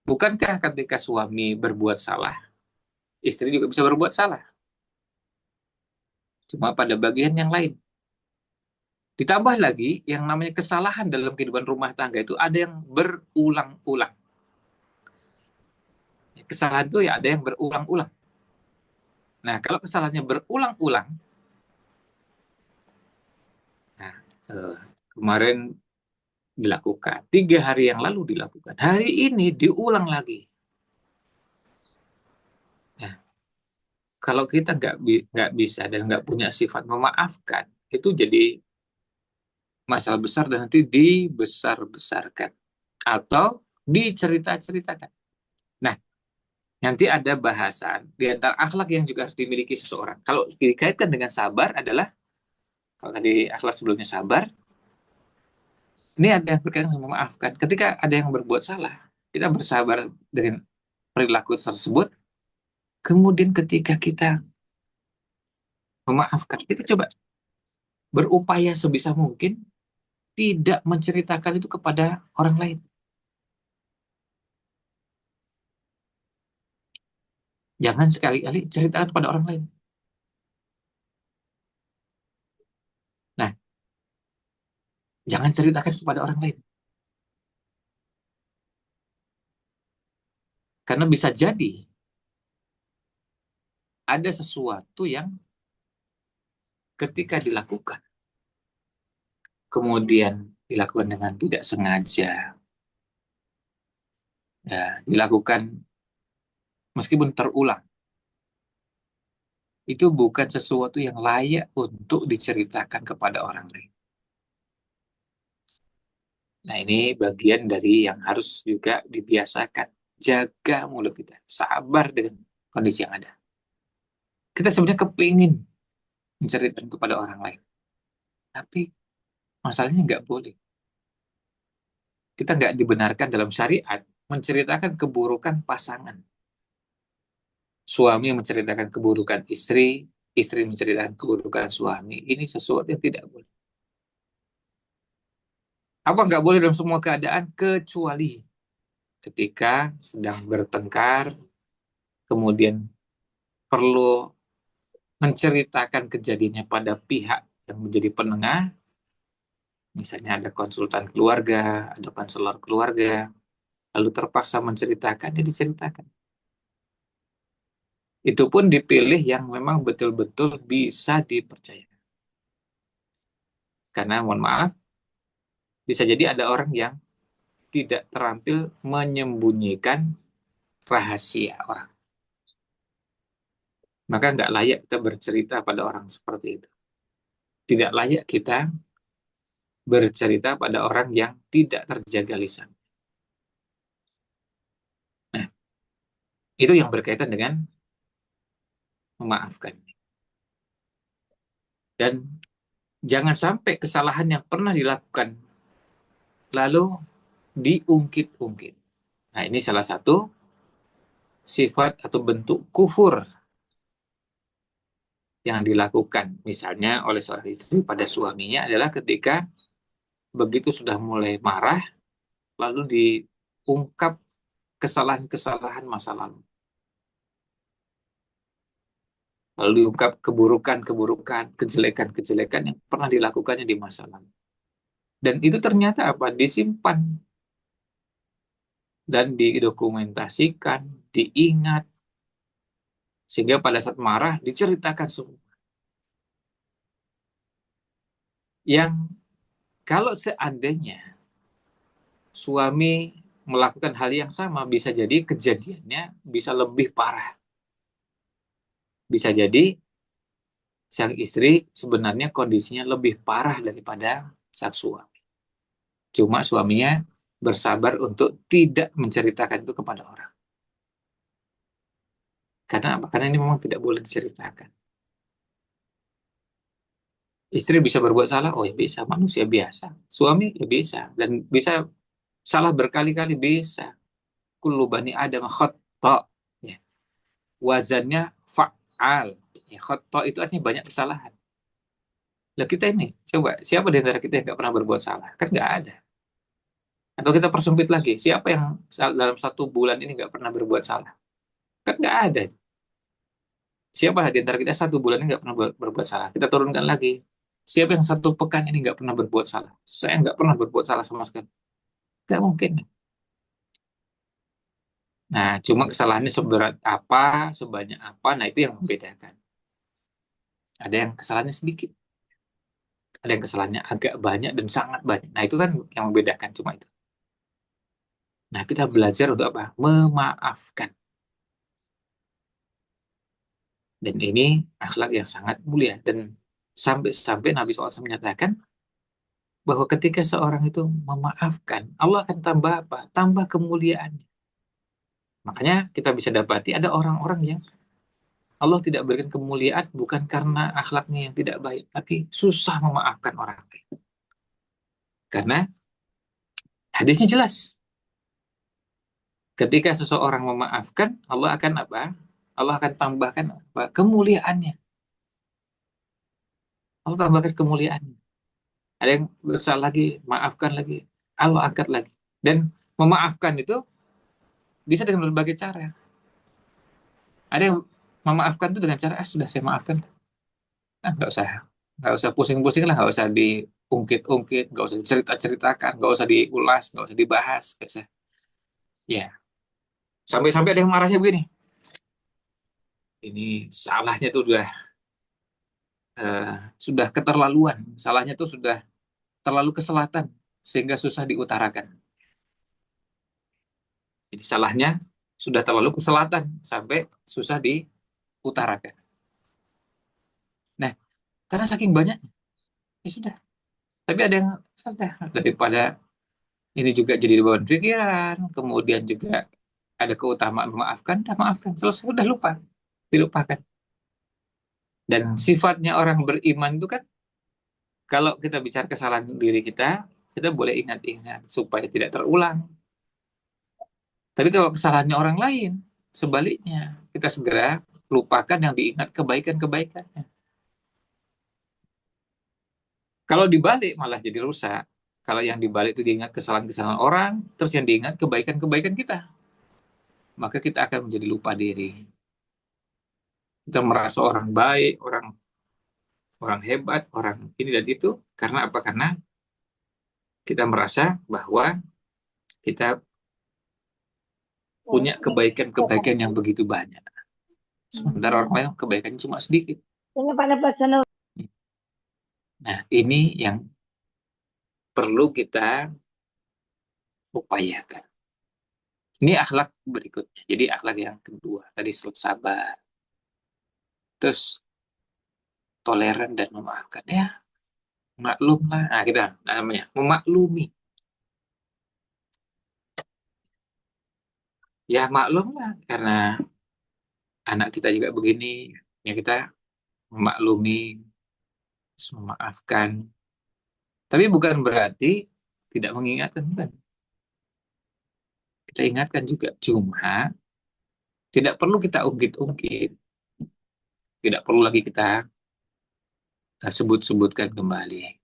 Speaker 4: Bukankah ketika suami berbuat salah, istri juga bisa berbuat salah? Cuma pada bagian yang lain. Ditambah lagi, yang namanya kesalahan dalam kehidupan rumah tangga itu ada yang berulang-ulang. Kesalahan itu ya ada yang berulang-ulang. Nah, kalau kesalahannya berulang-ulang, nah, kemarin dilakukan, 3 hari yang lalu dilakukan, hari ini diulang lagi. kalau kita nggak bisa dan nggak punya sifat memaafkan, itu jadi masalah besar dan nanti dibesar-besarkan atau dicerita-ceritakan. Nah, nanti ada bahasan di antara akhlak yang juga harus dimiliki seseorang. Kalau dikaitkan dengan sabar adalah, kalau tadi akhlak sebelumnya sabar, ini ada yang berkaitan dengan memaafkan. Ketika ada yang berbuat salah, kita bersabar dengan perilaku tersebut. Kemudian ketika kita memaafkan, kita coba berupaya sebisa mungkin tidak menceritakan itu kepada orang lain. Jangan sekali-kali ceritakan kepada orang lain. Nah, jangan ceritakan kepada orang lain. Karena bisa jadi ada sesuatu yang ketika dilakukan, kemudian dilakukan dengan tidak sengaja, ya, dilakukan meskipun terulang, itu bukan sesuatu yang layak untuk diceritakan kepada orang lain. Nah, ini bagian dari yang harus juga dibiasakan. Jaga mulut kita, sabar dengan kondisi yang ada. Kita sebenarnya kepingin menceritakan kepada orang lain, tapi masalahnya nggak boleh. Kita nggak dibenarkan dalam syariat menceritakan keburukan pasangan. Suami menceritakan keburukan istri, istri menceritakan keburukan suami. Ini sesuatu yang tidak boleh. Apa nggak boleh dalam semua keadaan kecuali ketika sedang bertengkar, kemudian perlu menceritakan kejadiannya pada pihak yang menjadi penengah, misalnya ada konsultan keluarga, ada konselor keluarga, lalu terpaksa menceritakan, ya diceritakan. Itu pun dipilih yang memang betul-betul bisa dipercaya. Karena mohon maaf, bisa jadi ada orang yang tidak terampil menyembunyikan rahasia orang. Maka nggak layak kita bercerita pada orang seperti itu. Tidak layak kita bercerita pada orang yang tidak terjaga lisan. Nah, itu yang berkaitan dengan memaafkan. Dan jangan sampai kesalahan yang pernah dilakukan lalu diungkit-ungkit. Nah, ini salah satu sifat atau bentuk kufur yang dilakukan misalnya oleh seorang istri pada suaminya adalah ketika begitu sudah mulai marah, lalu diungkap kesalahan-kesalahan masa lalu. Lalu diungkap keburukan-keburukan, kejelekan-kejelekan yang pernah dilakukannya di masa lalu. Dan itu ternyata apa? Disimpan dan didokumentasikan, diingat, sehingga pada saat marah diceritakan semua. Yang kalau seandainya suami melakukan hal yang sama, bisa jadi kejadiannya bisa lebih parah. Bisa jadi sang istri sebenarnya kondisinya lebih parah daripada sang suami. Cuma suaminya bersabar untuk tidak menceritakan itu kepada orang. Karena apa? Karena ini memang tidak boleh diceritakan. Istri bisa berbuat salah, oh ya bisa, manusia biasa. Suami ya bisa, dan bisa salah berkali-kali bisa. Kullu bani Adam khata'. Ya. Wazannya fa'al. Ya, khata' itu artinya banyak kesalahan. Lah kita ini, coba, siapa di antara kita yang nggak pernah berbuat salah? Kan nggak ada. Atau kita persempit lagi, siapa yang dalam 1 bulan ini nggak pernah berbuat salah? Kan nggak ada. Siapa di antara kita 1 bulan ini nggak pernah berbuat salah? Kita turunkan lagi. Siapa yang 1 pekan ini nggak pernah berbuat salah? Saya nggak pernah berbuat salah sama sekali. Nggak mungkin. Nah, cuma kesalahannya seberat apa, sebanyak apa, nah itu yang membedakan. Ada yang kesalahannya sedikit. Ada yang kesalahannya agak banyak dan sangat banyak. Nah, itu kan yang membedakan, cuma itu. Nah, kita belajar untuk apa? Memaafkan. Dan ini akhlak yang sangat mulia. Dan sampai-sampai Nabi SAW menyatakan bahwa ketika seorang itu memaafkan, Allah akan tambah apa? Tambah kemuliaan. Makanya kita bisa dapati ada orang-orang yang Allah tidak berikan kemuliaan bukan karena akhlaknya yang tidak baik, tapi susah memaafkan orang lain. Karena hadisnya jelas. Ketika seseorang memaafkan, Allah akan apa? Allah akan tambahkan apa? Kemuliaannya. Allah tambahkan kemuliaannya. Ada yang bersalah lagi, maafkan lagi. Allah angkat lagi. Dan memaafkan itu bisa dengan berbagai cara. Ada yang memaafkan itu dengan cara, sudah saya maafkan. Nggak usah pusing-pusing lah, nggak usah diungkit-ungkit, nggak usah dicerita-ceritakan, nggak usah diulas, nggak usah dibahas, nggak usah. Ya, sampai-sampai ada yang marahnya begini. Ini salahnya tuh sudah keterlaluan, salahnya tuh sudah terlalu ke selatan sehingga susah diutarakan. Jadi salahnya sudah terlalu ke selatan sampai susah diutarakan. Nah, karena saking banyaknya, ya sudah. Tapi ada yang sudah daripada ini juga jadi beban pikiran, kemudian juga ada keutamaan memaafkan, dah maafkan, selesai, udah lupa, dilupakan. Dan sifatnya orang beriman itu kan, kalau kita bicara kesalahan diri kita boleh ingat-ingat supaya tidak terulang. Tapi kalau kesalahannya orang lain, sebaliknya, kita segera lupakan yang diingat kebaikan-kebaikannya. Kalau dibalik malah jadi rusak. Kalau yang dibalik itu diingat kesalahan-kesalahan orang, terus yang diingat kebaikan-kebaikan kita, maka kita akan menjadi lupa diri. Kita merasa orang baik, orang orang hebat, orang ini dan itu, karena apa? Karena kita merasa bahwa kita punya kebaikan-kebaikan yang begitu banyak. Sementara orang lain kebaikannya cuma sedikit. Nah, ini yang perlu kita upayakan. Ini akhlak berikutnya. Jadi akhlak yang kedua, tadi sabar. Terus toleran dan memaafkan. Ya, maklum lah. Nah, kita namanya memaklumi. Ya, maklum lah. Karena anak kita juga begini. Ya, kita memaklumi, memaafkan. Tapi bukan berarti tidak mengingatkan, bukan. Kita ingatkan juga. Cuma tidak perlu kita ungkit-ungkit. Tidak perlu lagi kita sebut-sebutkan kembali.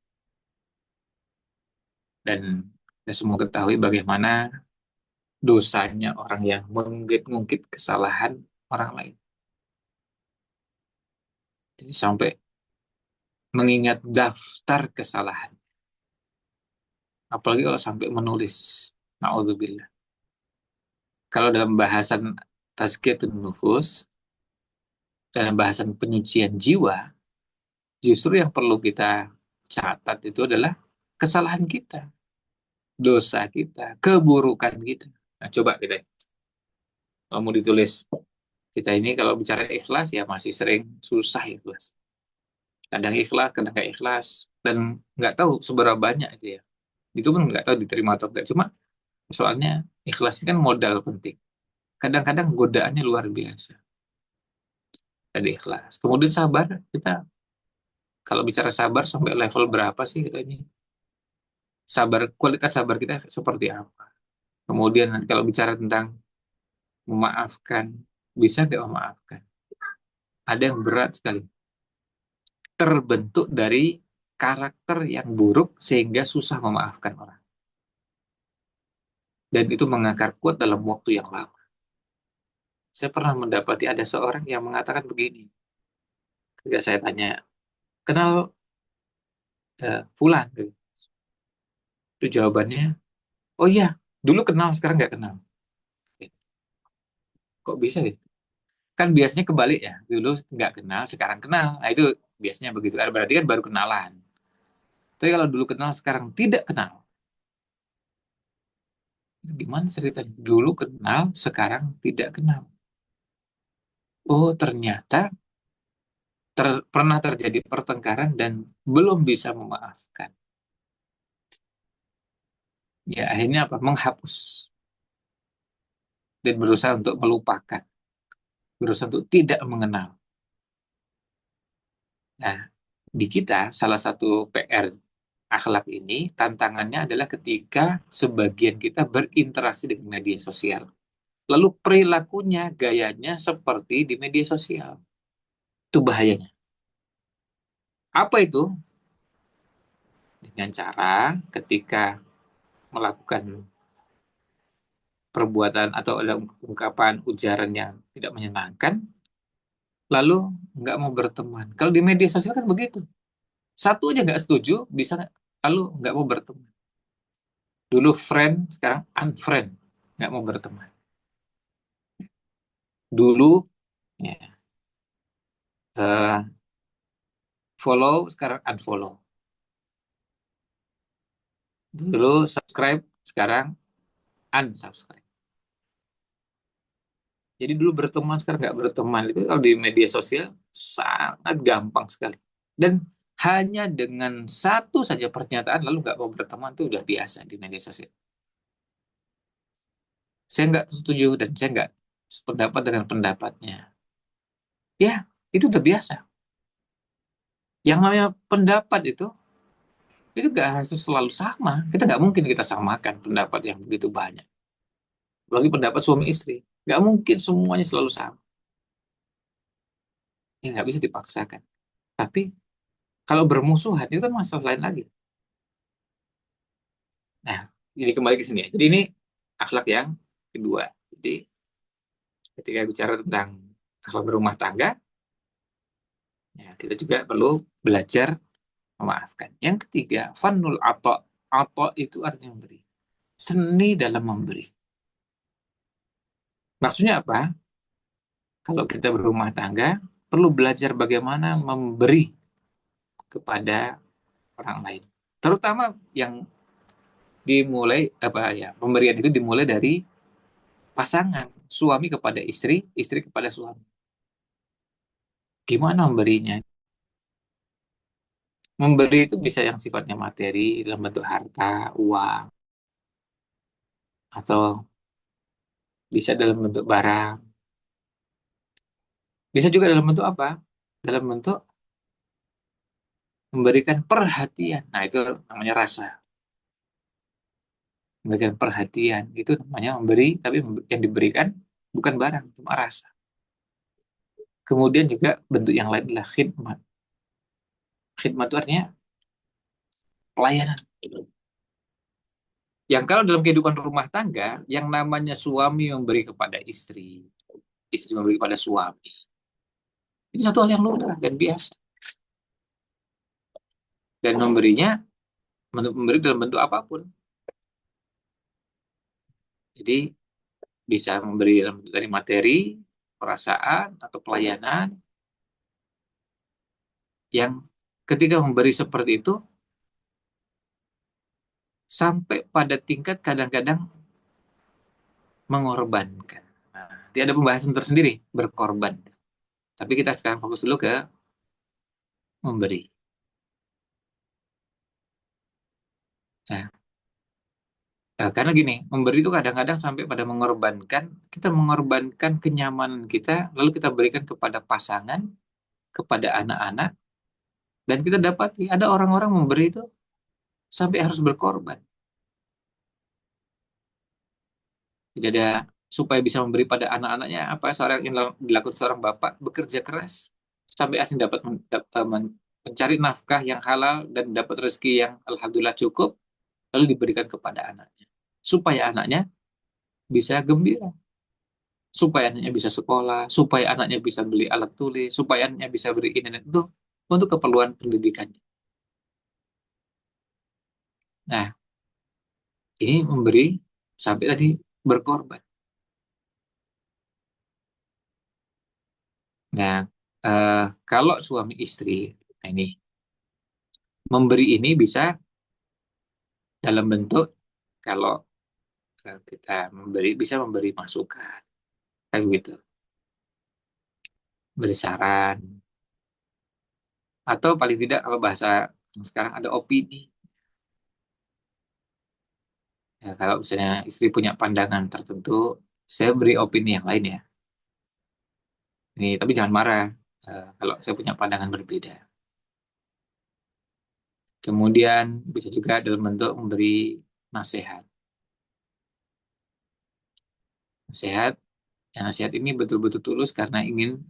Speaker 4: Dan kita semua ketahui bagaimana dosanya orang yang mengungkit-ungkit kesalahan orang lain. Jadi sampai mengingat daftar kesalahan. Apalagi kalau sampai menulis. Na'udzubillah. Kalau dalam bahasan tazkiyatun nufus, dalam bahasan penyucian jiwa, justru yang perlu kita catat itu adalah kesalahan kita, dosa kita, keburukan kita. Nah, coba kita, kalau mau ditulis, kita ini kalau bicara ikhlas ya masih sering susah ikhlas. Kadang ikhlas, kadang nggak ikhlas, dan nggak tahu seberapa banyak itu ya. Itu pun nggak tahu diterima atau enggak. Cuma soalnya ikhlas ini kan modal penting. Kadang-kadang godaannya luar biasa. Tadi ikhlas. Kemudian sabar, kita kalau bicara sabar sampai level berapa sih kita ini? Sabar, kualitas sabar kita seperti apa? Kemudian kalau bicara tentang memaafkan, bisa nggak memaafkan? Ada yang berat sekali. Terbentuk dari karakter yang buruk sehingga susah memaafkan orang. Dan itu mengakar kuat dalam waktu yang lama. Saya pernah mendapati ada seorang yang mengatakan begini. Ketika saya tanya, kenal Fulan? Itu jawabannya, oh iya, dulu kenal, sekarang nggak kenal. Kok bisa gitu? Kan biasanya kebalik ya, dulu nggak kenal, sekarang kenal. Nah itu biasanya begitu. Berarti kan baru kenalan. Tapi kalau dulu kenal, sekarang tidak kenal. Itu gimana ceritanya? Dulu kenal, sekarang tidak kenal. Oh ternyata pernah terjadi pertengkaran dan belum bisa memaafkan. Ya, akhirnya apa? Menghapus dan berusaha untuk melupakan, berusaha untuk tidak mengenal. Nah, di kita salah satu PR akhlak ini tantangannya adalah ketika sebagian kita berinteraksi dengan media sosial. Lalu perilakunya, gayanya seperti di media sosial. Itu bahayanya. Apa itu? Dengan cara ketika melakukan perbuatan atau ada ungkapan ujaran yang tidak menyenangkan, lalu nggak mau berteman. Kalau di media sosial kan begitu. Satu aja nggak setuju, bisa lalu nggak mau berteman. Dulu friend, sekarang unfriend, nggak mau berteman. Dulu ya, eh, follow, sekarang unfollow. Dulu subscribe, sekarang unsubscribe. Jadi dulu berteman, sekarang nggak berteman. Itu kalau di media sosial sangat gampang sekali. Dan hanya dengan satu saja pernyataan lalu nggak mau berteman itu udah biasa di media sosial. Saya nggak setuju dan saya nggak sependapat dengan pendapatnya. Ya, itu udah biasa. Yang namanya pendapat itu nggak harus selalu sama. Kita nggak mungkin kita samakan pendapat yang begitu banyak. Apalagi pendapat suami istri. Nggak mungkin semuanya selalu sama. Ya nggak bisa dipaksakan. Tapi kalau bermusuhan itu kan masalah lain lagi. Nah, ini kembali ke sini ya. Jadi ini akhlak yang kedua. Jadi ketika bicara tentang akhlak berumah tangga, ya, kita juga perlu belajar memaafkan. Yang ketiga, fanul ato. Ato itu artinya memberi. Seni dalam memberi. Maksudnya apa? Kalau kita berumah tangga, perlu belajar bagaimana memberi kepada orang lain. Terutama yang dimulai apa ya, pemberian itu dimulai dari pasangan, suami kepada istri, istri kepada suami. Gimana memberinya? Memberi itu bisa yang sifatnya materi dalam bentuk harta, uang, atau bisa dalam bentuk barang. Bisa juga dalam bentuk apa? Dalam bentuk memberikan perhatian. Nah, itu namanya rasa. Memberikan perhatian. Itu namanya memberi, tapi yang diberikan bukan barang, cuma rasa. Kemudian juga bentuk yang lain adalah khidmat. Khidmat itu artinya pelayanan. Yang kalau dalam kehidupan rumah tangga, yang namanya suami memberi kepada istri, istri memberi kepada suami. Itu satu hal yang lumrah dan biasa. Dan memberinya, memberi dalam bentuk apapun. Jadi bisa memberi dalam bentuk dari materi, perasaan, atau pelayanan, yang ketika memberi seperti itu, sampai pada tingkat kadang-kadang mengorbankan. Nah, nanti ada pembahasan tersendiri, berkorban. Tapi kita sekarang fokus dulu ke memberi. Nah, karena gini, memberi itu kadang-kadang sampai pada mengorbankan, kita mengorbankan kenyamanan kita, lalu kita berikan kepada pasangan, kepada anak-anak, dan kita dapati ada orang-orang memberi itu sampai harus berkorban. Jadi ada supaya bisa memberi pada anak-anaknya apa seorang yang dilakukan seorang bapak bekerja keras sampai akhirnya dapat mencari nafkah yang halal dan dapat rezeki yang alhamdulillah cukup lalu diberikan kepada anaknya supaya anaknya bisa gembira, supaya anaknya bisa sekolah, supaya anaknya bisa beli alat tulis, supaya anaknya bisa beli ini dan itu untuk keperluan pendidikannya. Nah, ini memberi sampai tadi berkorban. Nah, kalau suami istri, nah ini memberi ini bisa dalam bentuk kalau kita memberi bisa memberi masukan, kan gitu, beri saran, Atau paling tidak kalau bahasa sekarang ada opini. Ya, kalau misalnya istri punya pandangan tertentu, saya beri opini yang lain ya. Ini tapi jangan marah kalau saya punya pandangan berbeda. Kemudian bisa juga dalam bentuk memberi nasihat. Nasihat, yang nasihat ini betul-betul tulus karena ingin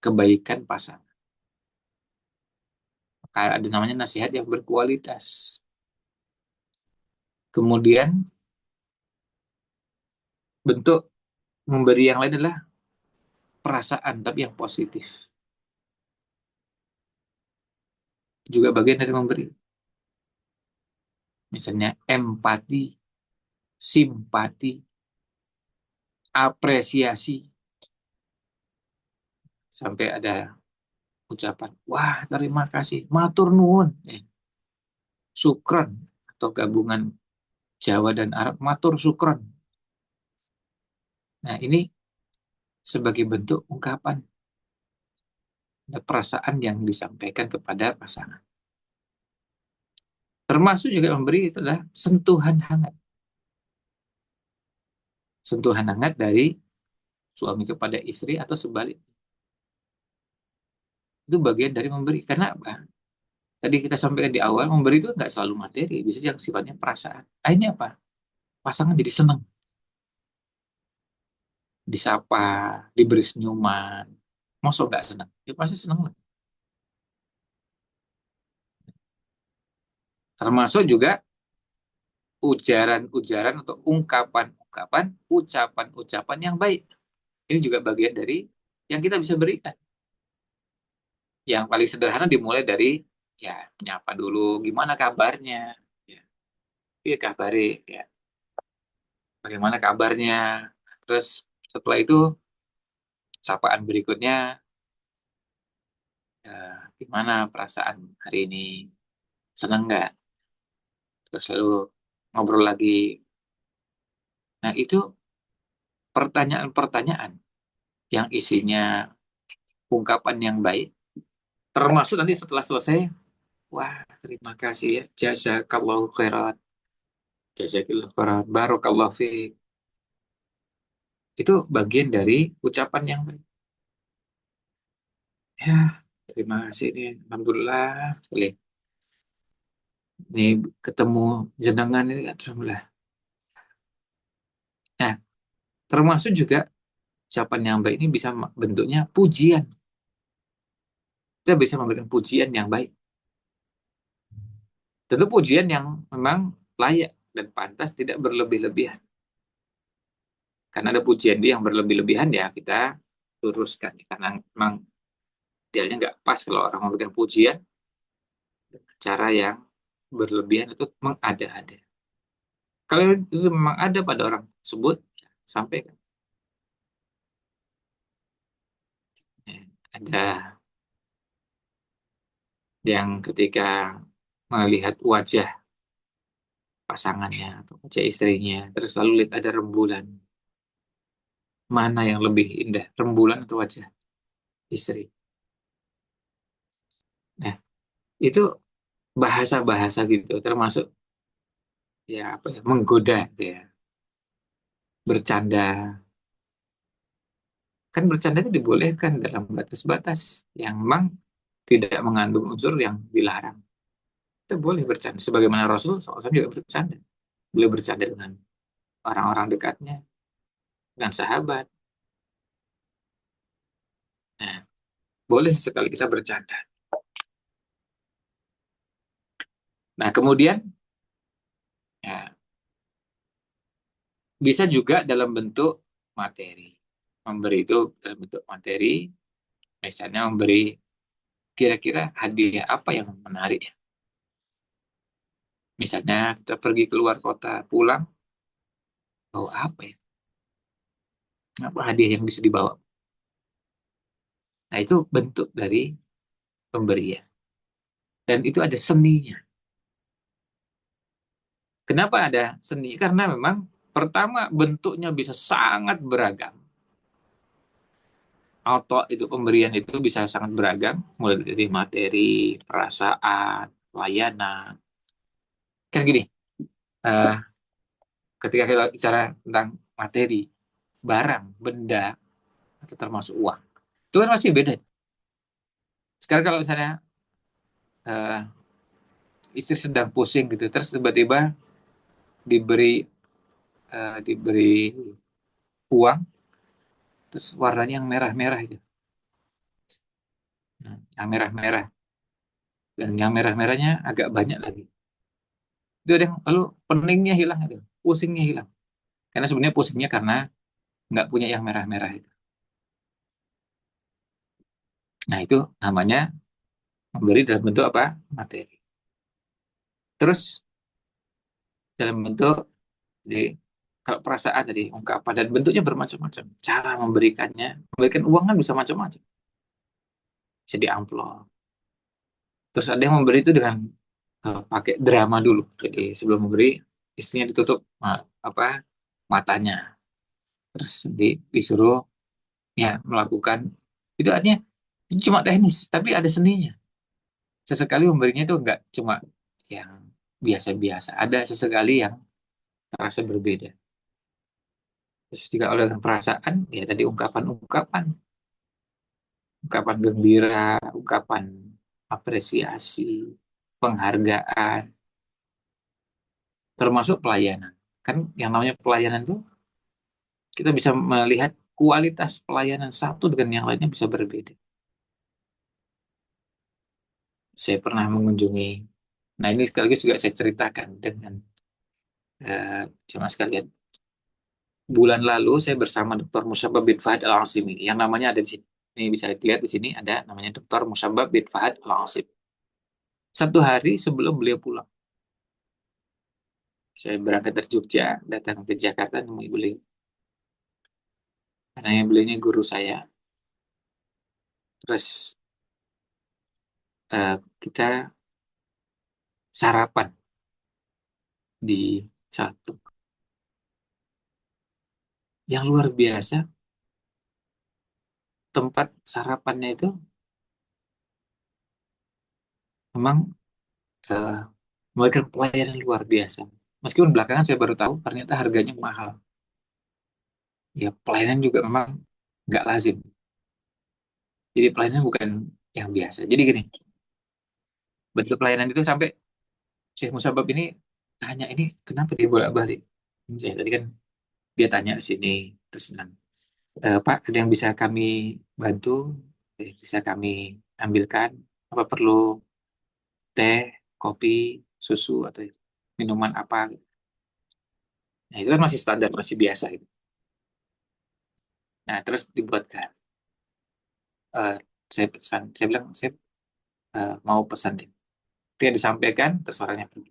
Speaker 4: kebaikan pasangan. Maka ada namanya nasihat yang berkualitas. Kemudian bentuk memberi yang lain adalah perasaan tapi yang positif. Juga bagian dari memberi. Misalnya empati, simpati, apresiasi. Sampai ada ucapan, wah terima kasih, matur nuwun, sukron, atau gabungan Jawa dan Arab, matur sukron. Nah ini sebagai bentuk ungkapan perasaan yang disampaikan kepada pasangan. Termasuk juga memberi itu adalah sentuhan hangat. Sentuhan hangat dari suami kepada istri atau sebaliknya. Itu bagian dari memberi. Karena apa? Tadi kita sampaikan di awal, memberi itu nggak selalu materi, bisa yang sifatnya perasaan. Akhirnya apa? Pasangan jadi senang. Disapa, diberi senyuman. Masa nggak senang? Ya pasti senang lah. Termasuk juga ujaran-ujaran atau ungkapan-ungkapan, ucapan-ucapan yang baik. Ini juga bagian dari yang kita bisa berikan. Yang paling sederhana dimulai dari ya menyapa dulu, gimana kabarnya, ya, iya kabari, ya, bagaimana kabarnya. Terus setelah itu sapaan berikutnya, ya, gimana perasaan hari ini, seneng nggak? Terus lalu ngobrol lagi. Nah itu pertanyaan-pertanyaan yang isinya ungkapan yang baik, termasuk nanti setelah selesai, wah terima kasih ya, jazakallahu khairan, jazakillahu khairan, barakallahu fiik. Itu bagian dari ucapan yang baik. Ya, terima kasih nih, alhamdulillah sekali. Ini ketemu jenengan ini, alhamdulillah. Nah, termasuk juga ucapan yang baik ini bisa bentuknya pujian. Kita bisa memberikan pujian yang baik. Tentu pujian yang memang layak dan pantas, tidak berlebih-lebihan. Karena ada pujian dia yang berlebih-lebihan ya kita luruskan. Karena memang idealnya nggak pas kalau orang memberikan pujian cara yang berlebihan itu mengada-ada. Kalau itu memang ada pada orang tersebut, ya, sampaikan. Ya, ada yang ketika melihat wajah pasangannya atau wajah istrinya, terus lalu lihat ada rembulan. Mana yang lebih indah, rembulan atau wajah istri? Nah, itu bahasa-bahasa gitu, termasuk ya apa ya, menggoda gitu ya, bercanda. Kan bercanda itu dibolehkan dalam batas-batas yang memang tidak mengandung unsur yang dilarang. Kita boleh bercanda. Sebagaimana Rasul SAW juga bercanda. Beliau bercanda dengan orang-orang dekatnya, dengan sahabat. Nah, boleh sekali kita bercanda. Nah, kemudian ya, bisa juga dalam bentuk materi. Memberi itu dalam bentuk materi, misalnya memberi kira-kira hadiah apa yang menarik ya. Misalnya kita pergi keluar kota, pulang, bawa apa ya? Apa hadiah yang bisa dibawa? Nah, itu bentuk dari pemberian. Dan itu ada seninya. Kenapa ada seni? Karena memang pertama bentuknya bisa sangat beragam. auto itu pemberian itu bisa sangat beragam, mulai dari materi, perasaan, pelayanan. Kan gini, eh, ketika kita bicara tentang materi, barang, benda, atau termasuk uang, itu kan masih beda. Sekarang kalau misalnya eh, istri sedang pusing gitu, terus tiba-tiba diberi diberi uang, terus warnanya yang merah-merah gitu. Nah, yang merah-merah dan yang merah-merahnya agak banyak lagi. Itu ada yang lalu peningnya hilang itu, pusingnya hilang. Karena sebenarnya pusingnya karena nggak punya yang merah-merah itu. Nah itu namanya memberi dalam bentuk apa? Materi. Terus dalam bentuk jadi kalau perasaan tadi ungkapan dan bentuknya bermacam-macam. Cara memberikan uang kan bisa macam-macam. Bisa di amplop. Terus ada yang memberi itu dengan pakai drama dulu. Jadi sebelum memberi istrinya ditutup apa matanya. Terus disuruh ya melakukan itu artinya itu cuma teknis, tapi ada seninya. Sesekali memberinya itu enggak cuma yang biasa-biasa. Ada sesekali yang terasa berbeda. Terus juga oleh perasaan, ya tadi ungkapan-ungkapan, ungkapan gembira, ungkapan apresiasi, penghargaan, termasuk pelayanan. Kan yang namanya pelayanan itu kita bisa melihat kualitas pelayanan satu dengan yang lainnya bisa berbeda. Saya pernah mengunjungi, nah ini sekaligus juga saya ceritakan dengan jemaah sekalian. Bulan lalu saya bersama Dr. Musabab bin Fahad Al-Asimi, yang namanya ada di sini. Ini bisa dilihat di sini ada namanya Dr. Musabab bin Fahad Al-Asim. Satu hari sebelum beliau pulang, saya berangkat dari Jogja, datang ke Jakarta menemui beliau. Karena beliau ini guru saya. Terus kita sarapan di satu yang luar biasa. Tempat sarapannya itu memang eh, memberikan pelayanan luar biasa. Meskipun belakangan saya baru tahu ternyata harganya mahal. Ya pelayanan juga memang nggak lazim. Jadi pelayanan bukan yang biasa. Jadi gini, bentuk pelayanan itu sampai Syekh Musabab ini tanya ini kenapa dia bolak-balik. Ya, tadi kan dia tanya di sini terus bilang, Pak ada yang bisa kami bantu, bisa kami ambilkan, apa perlu teh, kopi, susu atau minuman apa? Nah itu kan masih standar, masih biasa gitu. Nah terus dibuatkan. Eh, saya pesan, saya bilang saya mau pesan deh. Ketika disampaikan, terus orangnya pergi.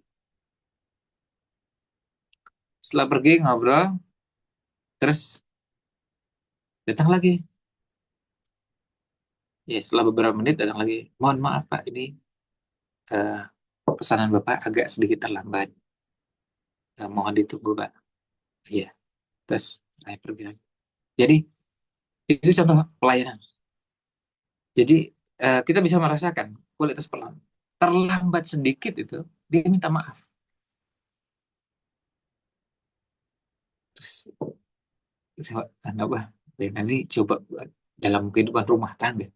Speaker 4: Setelah pergi ngobrol, terus datang lagi. Ya setelah beberapa menit datang lagi. Mohon maaf Pak, ini eh, pesanan Bapak agak sedikit terlambat. Mohon ditunggu Pak. Iya. Terus saya pergi lagi. Jadi itu contoh pelayanan. Jadi kita bisa merasakan kualitas pelayanan. Terlambat sedikit itu, dia minta maaf. Terus kenapa? Ini coba buat dalam kehidupan rumah tangga.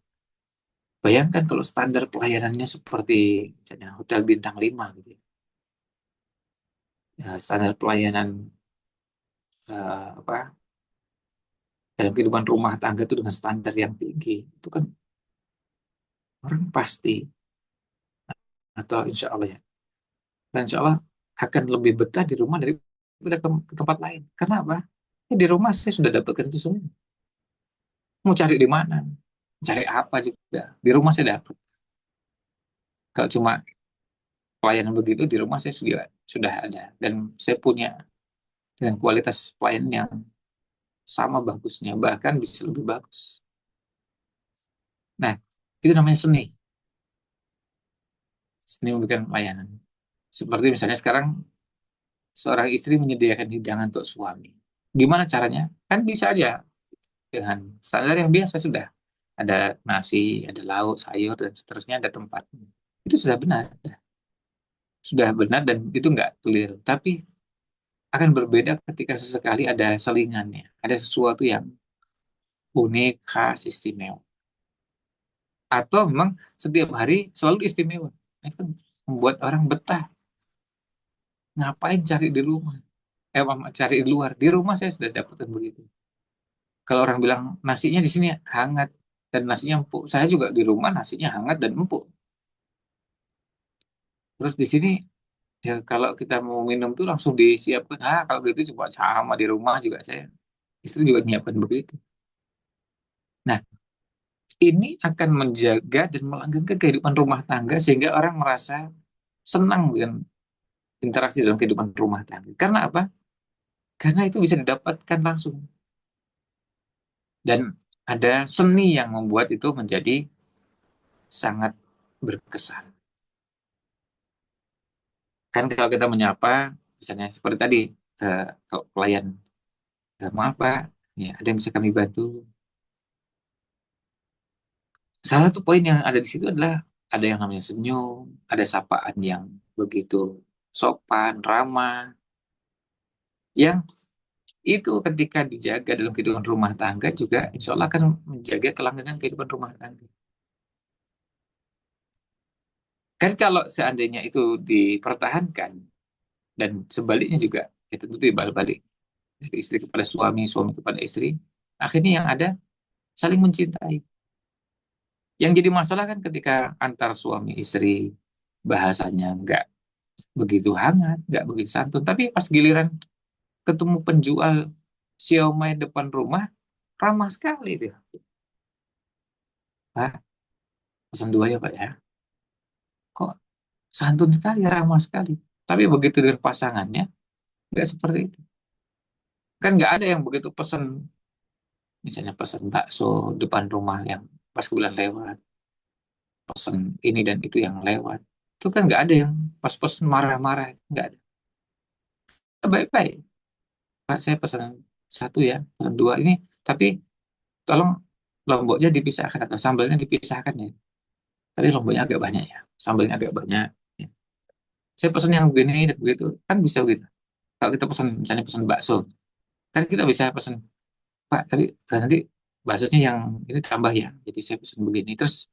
Speaker 4: Bayangkan kalau standar pelayanannya seperti misalnya hotel bintang 5 gitu ya. Ya, standar pelayanan apa dalam kehidupan rumah tangga itu dengan standar yang tinggi. Itu kan orang pasti atau insya Allah ya. Dan insya Allah akan lebih betah di rumah daripada ke tempat lain. Karena apa? Ya, di rumah saya sudah dapatkan itu semua. Mau cari di mana? Cari apa juga. Di rumah saya dapat. Kalau cuma pelayanan begitu di rumah saya sudah ada. Dan saya punya dengan kualitas pelayanan yang sama bagusnya, bahkan bisa lebih bagus. Nah, itu namanya seni. Seni memberikan pelayanan. Seperti misalnya sekarang seorang istri menyediakan hidangan untuk suami. Gimana caranya? Kan bisa aja dengan standar yang biasa sudah. ada nasi, ada lauk, sayur, dan seterusnya, ada tempatnya. Itu sudah benar dan itu nggak keliru. Tapi akan berbeda ketika sesekali ada selingannya, ada sesuatu yang unik, khas, istimewa. Atau memang setiap hari selalu istimewa. Itu membuat orang betah. Ngapain cari di rumah? Cari di luar. Di rumah saya sudah dapatkan begitu. Kalau orang bilang nasinya di sini hangat dan nasinya empuk, saya juga di rumah nasinya hangat dan empuk. Terus di sini ya kalau kita mau minum tuh langsung disiapkan. Kalau gitu coba sama di rumah juga saya. Istri juga nyiapkan begitu. Nah, ini akan menjaga dan melanggengkan kehidupan rumah tangga sehingga orang merasa senang dengan interaksi dalam kehidupan rumah tangga. Karena apa? Karena itu bisa didapatkan langsung. Dan ada seni yang membuat itu menjadi sangat berkesan. Kan kalau kita menyapa, misalnya seperti tadi, kalau pelayan, maaf Pak, ya, ada yang bisa kami bantu. Salah satu poin yang ada di situ adalah ada yang namanya senyum, ada sapaan yang begitu sopan, ramah, yang itu ketika dijaga dalam kehidupan rumah tangga juga insya Allah akan menjaga kelanggengan kehidupan rumah tangga. Kan kalau seandainya itu dipertahankan dan sebaliknya juga, ya tentu dibalik-balik dari istri kepada suami, suami kepada istri, akhirnya yang ada saling mencintai. Yang jadi masalah kan ketika antar suami istri bahasanya nggak begitu hangat, nggak begitu santun, tapi pas giliran ketemu penjual siomay depan rumah, ramah sekali dia. Pak, pesan dua ya Pak ya. Kok santun sekali, ramah sekali. Tapi begitu dengan pasangannya, nggak seperti itu. Kan nggak ada yang begitu pesan, misalnya pesan bakso depan rumah yang pas kebetulan lewat, pesan ini dan itu yang lewat. Itu kan nggak ada yang pas pesan marah-marah, nggak ada. Baik-baik, Pak, saya pesan satu ya, pesan dua ini, tapi tolong lomboknya dipisahkan atau sambalnya dipisahkan ya. Tapi lomboknya agak banyak ya, sambalnya agak banyak. Ya. Saya pesan yang begini dan begitu, kan bisa begitu. Kalau kita pesan, misalnya pesan bakso, kan kita bisa pesan, Pak, tapi nanti baksonya yang ini tambah ya. Jadi saya pesan begini. Terus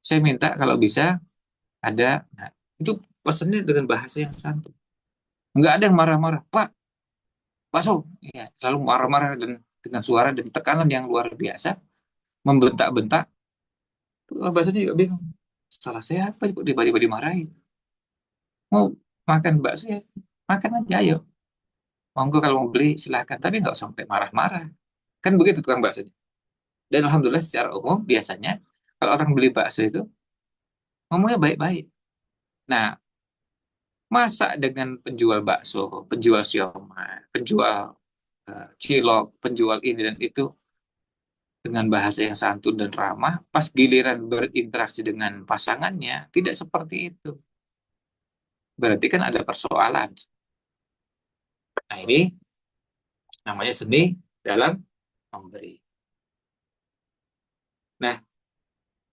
Speaker 4: saya minta kalau bisa ada, nah, itu pesannya dengan bahasa yang santun. Nggak ada yang marah-marah, Pak, bakso. Ya, lalu marah-marah dan dengan suara dan tekanan yang luar biasa, membentak-bentak. Tuh, bahasanya juga bingung. Salah saya apa kok tiba-tiba dimarahin? Mau makan bakso ya, makan aja ayo. Monggo kalau mau beli silahkan, tapi nggak usah sampai marah-marah. Kan begitu tukang baksonya. Dan alhamdulillah secara umum biasanya kalau orang beli bakso itu ngomongnya baik-baik. Nah, masa dengan penjual bakso, penjual siomay, penjual cilok, penjual ini dan itu dengan bahasa yang santun dan ramah, pas giliran berinteraksi dengan pasangannya tidak seperti itu. Berarti kan ada persoalan. Nah, ini namanya seni dalam memberi. Nah,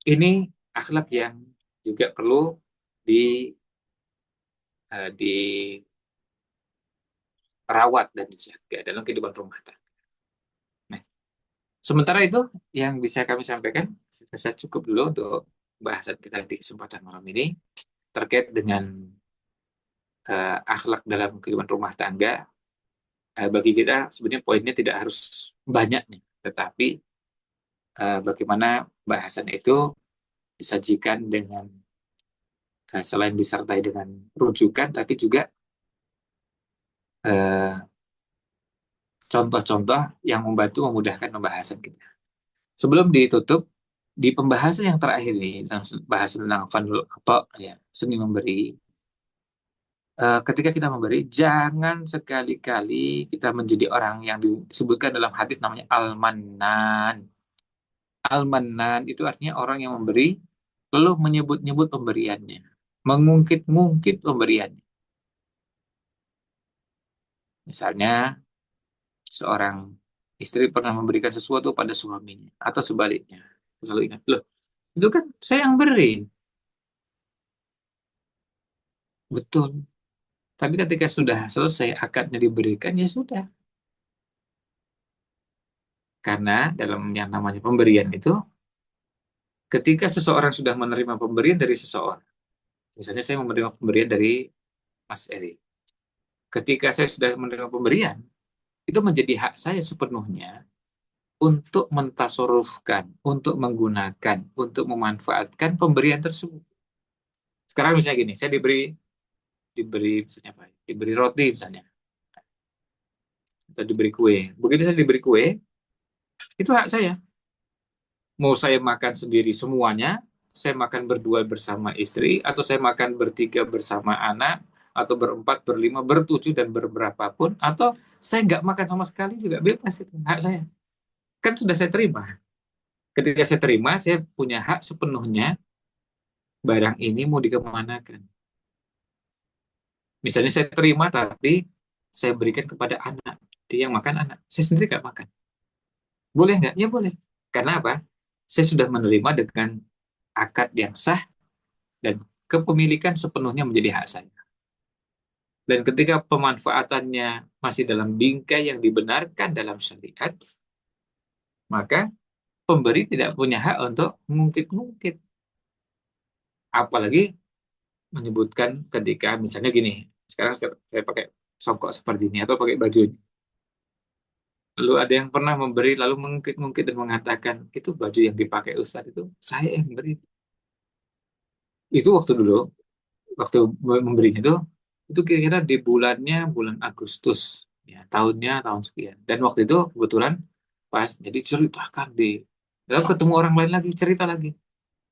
Speaker 4: ini akhlak yang juga perlu di dirawat dan dijaga dalam kehidupan rumah tangga. Nah, sementara itu yang bisa kami sampaikan, saya cukup dulu untuk bahasan kita di kesempatan malam ini terkait dengan akhlak dalam kehidupan rumah tangga. Bagi kita sebenarnya poinnya tidak harus banyak nih, tetapi bagaimana bahasan itu disajikan dengan selain disertai dengan rujukan, tapi juga eh, contoh-contoh yang membantu memudahkan pembahasan kita. Sebelum ditutup, di pembahasan yang terakhir ini, dalam bahasan tentang fadlul apa ya, seni memberi, ketika kita memberi, jangan sekali-kali kita menjadi orang yang disebutkan dalam hadis namanya al-mannan. Al-mannan itu artinya orang yang memberi, lalu menyebut-nyebut pemberiannya, mengungkit-ngungkit pemberiannya. Misalnya, seorang istri pernah memberikan sesuatu pada suaminya, atau sebaliknya. Selalu ingat, loh, itu kan saya yang beri. Betul. Tapi ketika sudah selesai akadnya diberikan, ya sudah. Karena dalam yang namanya pemberian itu, ketika seseorang sudah menerima pemberian dari seseorang, misalnya saya menerima pemberian dari Mas Eri. Ketika saya sudah menerima pemberian, itu menjadi hak saya sepenuhnya untuk mentasorufkan, untuk menggunakan, untuk memanfaatkan pemberian tersebut. Sekarang misalnya gini, saya diberi misalnya apa? Diberi roti misalnya, atau diberi kue. Begitu saya diberi kue, itu hak saya. Mau saya makan sendiri semuanya, saya makan berdua bersama istri, atau saya makan bertiga bersama anak, atau berempat, berlima, bertujuh, dan berberapa pun, atau saya nggak makan sama sekali juga bebas, itu hak saya. Kan sudah saya terima. Ketika saya terima, saya punya hak sepenuhnya barang ini mau dikemanakan. Misalnya saya terima, tapi saya berikan kepada anak. Dia yang makan anak. Saya sendiri nggak makan. Boleh nggak? Ya boleh. Karena apa? Saya sudah menerima dengan akad yang sah dan kepemilikan sepenuhnya menjadi hak saya. Dan ketika pemanfaatannya masih dalam bingkai yang dibenarkan dalam syariat, maka pemberi tidak punya hak untuk mengungkit-ungkit. Apalagi menyebutkan ketika misalnya gini, sekarang saya pakai songkok seperti ini atau pakai baju ini. Lalu ada yang pernah memberi lalu mengungkit-ungkit dan mengatakan itu baju yang dipakai Ustadz itu saya yang beri. Itu waktu dulu, waktu memberinya itu kira-kira di bulan Agustus, ya tahunnya tahun sekian. Dan waktu itu kebetulan pas jadi ceritakan lalu ketemu orang lain lagi cerita lagi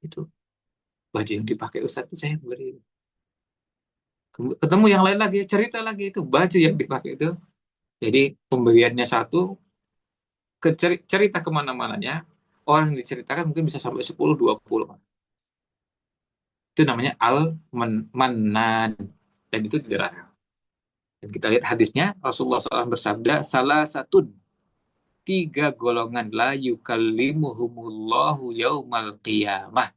Speaker 4: itu baju yang dipakai Ustadz itu saya yang beri. Ketemu yang lain lagi cerita lagi itu baju yang dipakai itu. Jadi pemberiannya satu, cerita kemana-mananya, orang yang diceritakan mungkin bisa sampai 10-20. Itu namanya al-manan. Dan itu dilarang. Dan kita lihat hadisnya, Rasulullah SAW bersabda, salah satu tiga golongan la yukallimuhumullahu yaumal qiyamah.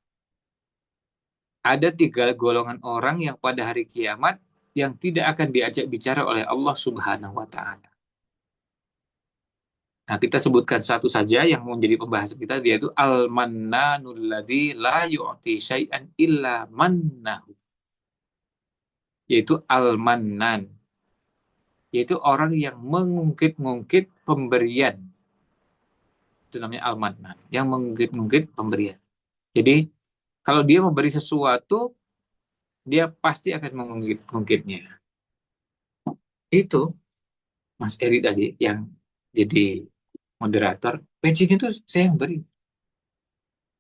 Speaker 4: Ada tiga golongan orang yang pada hari kiamat yang tidak akan diajak bicara oleh Allah Subhanahu wa Ta'ala. Nah, kita sebutkan satu saja yang menjadi pembahasan kita, yaitu al-mannanul ladzi la yu'ti syai'an illa mannahu. Yaitu al-mannan. Yaitu orang yang mengungkit-ungkit pemberian. Itu namanya al-mannan. Yang mengungkit-ungkit pemberian. Jadi, kalau dia memberi sesuatu, dia pasti akan mengungkit-ungkitnya. Itu Mas Eri tadi yang jadi moderator. Pecinya itu saya yang beri.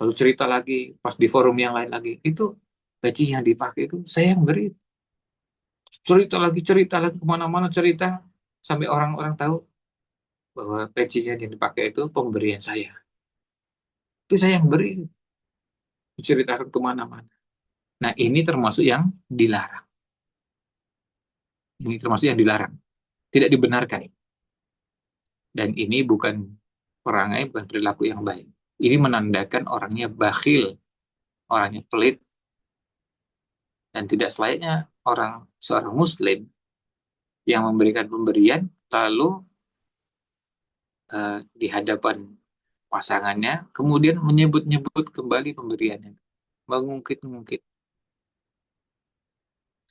Speaker 4: Lalu cerita lagi, pas di forum yang lain lagi, itu peci yang dipakai itu saya yang beri. Cerita lagi, kemana-mana cerita, sampai orang-orang tahu bahwa pecinya yang dipakai itu pemberian saya. Itu saya yang beri, diceritakan kemana-mana. Nah, ini termasuk yang dilarang. Ini termasuk yang dilarang. Tidak dibenarkan. Dan ini bukan perangai, bukan perilaku yang baik. Ini menandakan orangnya bakhil, orangnya pelit, dan tidak selayaknya seorang muslim yang memberikan pemberian lalu di hadapan pasangannya kemudian menyebut-nyebut kembali pemberiannya, mengungkit-ungkit.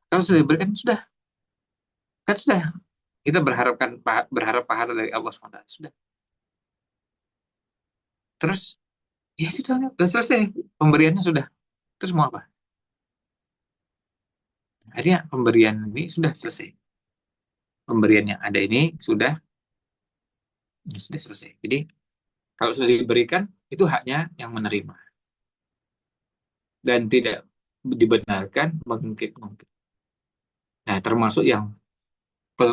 Speaker 4: Kalau sudah diberikan sudah, kan sudah, kita berharap pahala dari Allah SWT, sudah. Terus ya sudah selesai pemberiannya, sudah. Terus mau apa? Akhirnya pemberian ini sudah selesai. Pemberian yang ada ini sudah selesai. Jadi kalau sudah diberikan, itu haknya yang menerima. Dan tidak dibenarkan mengungkit-ungkit. Nah, termasuk yang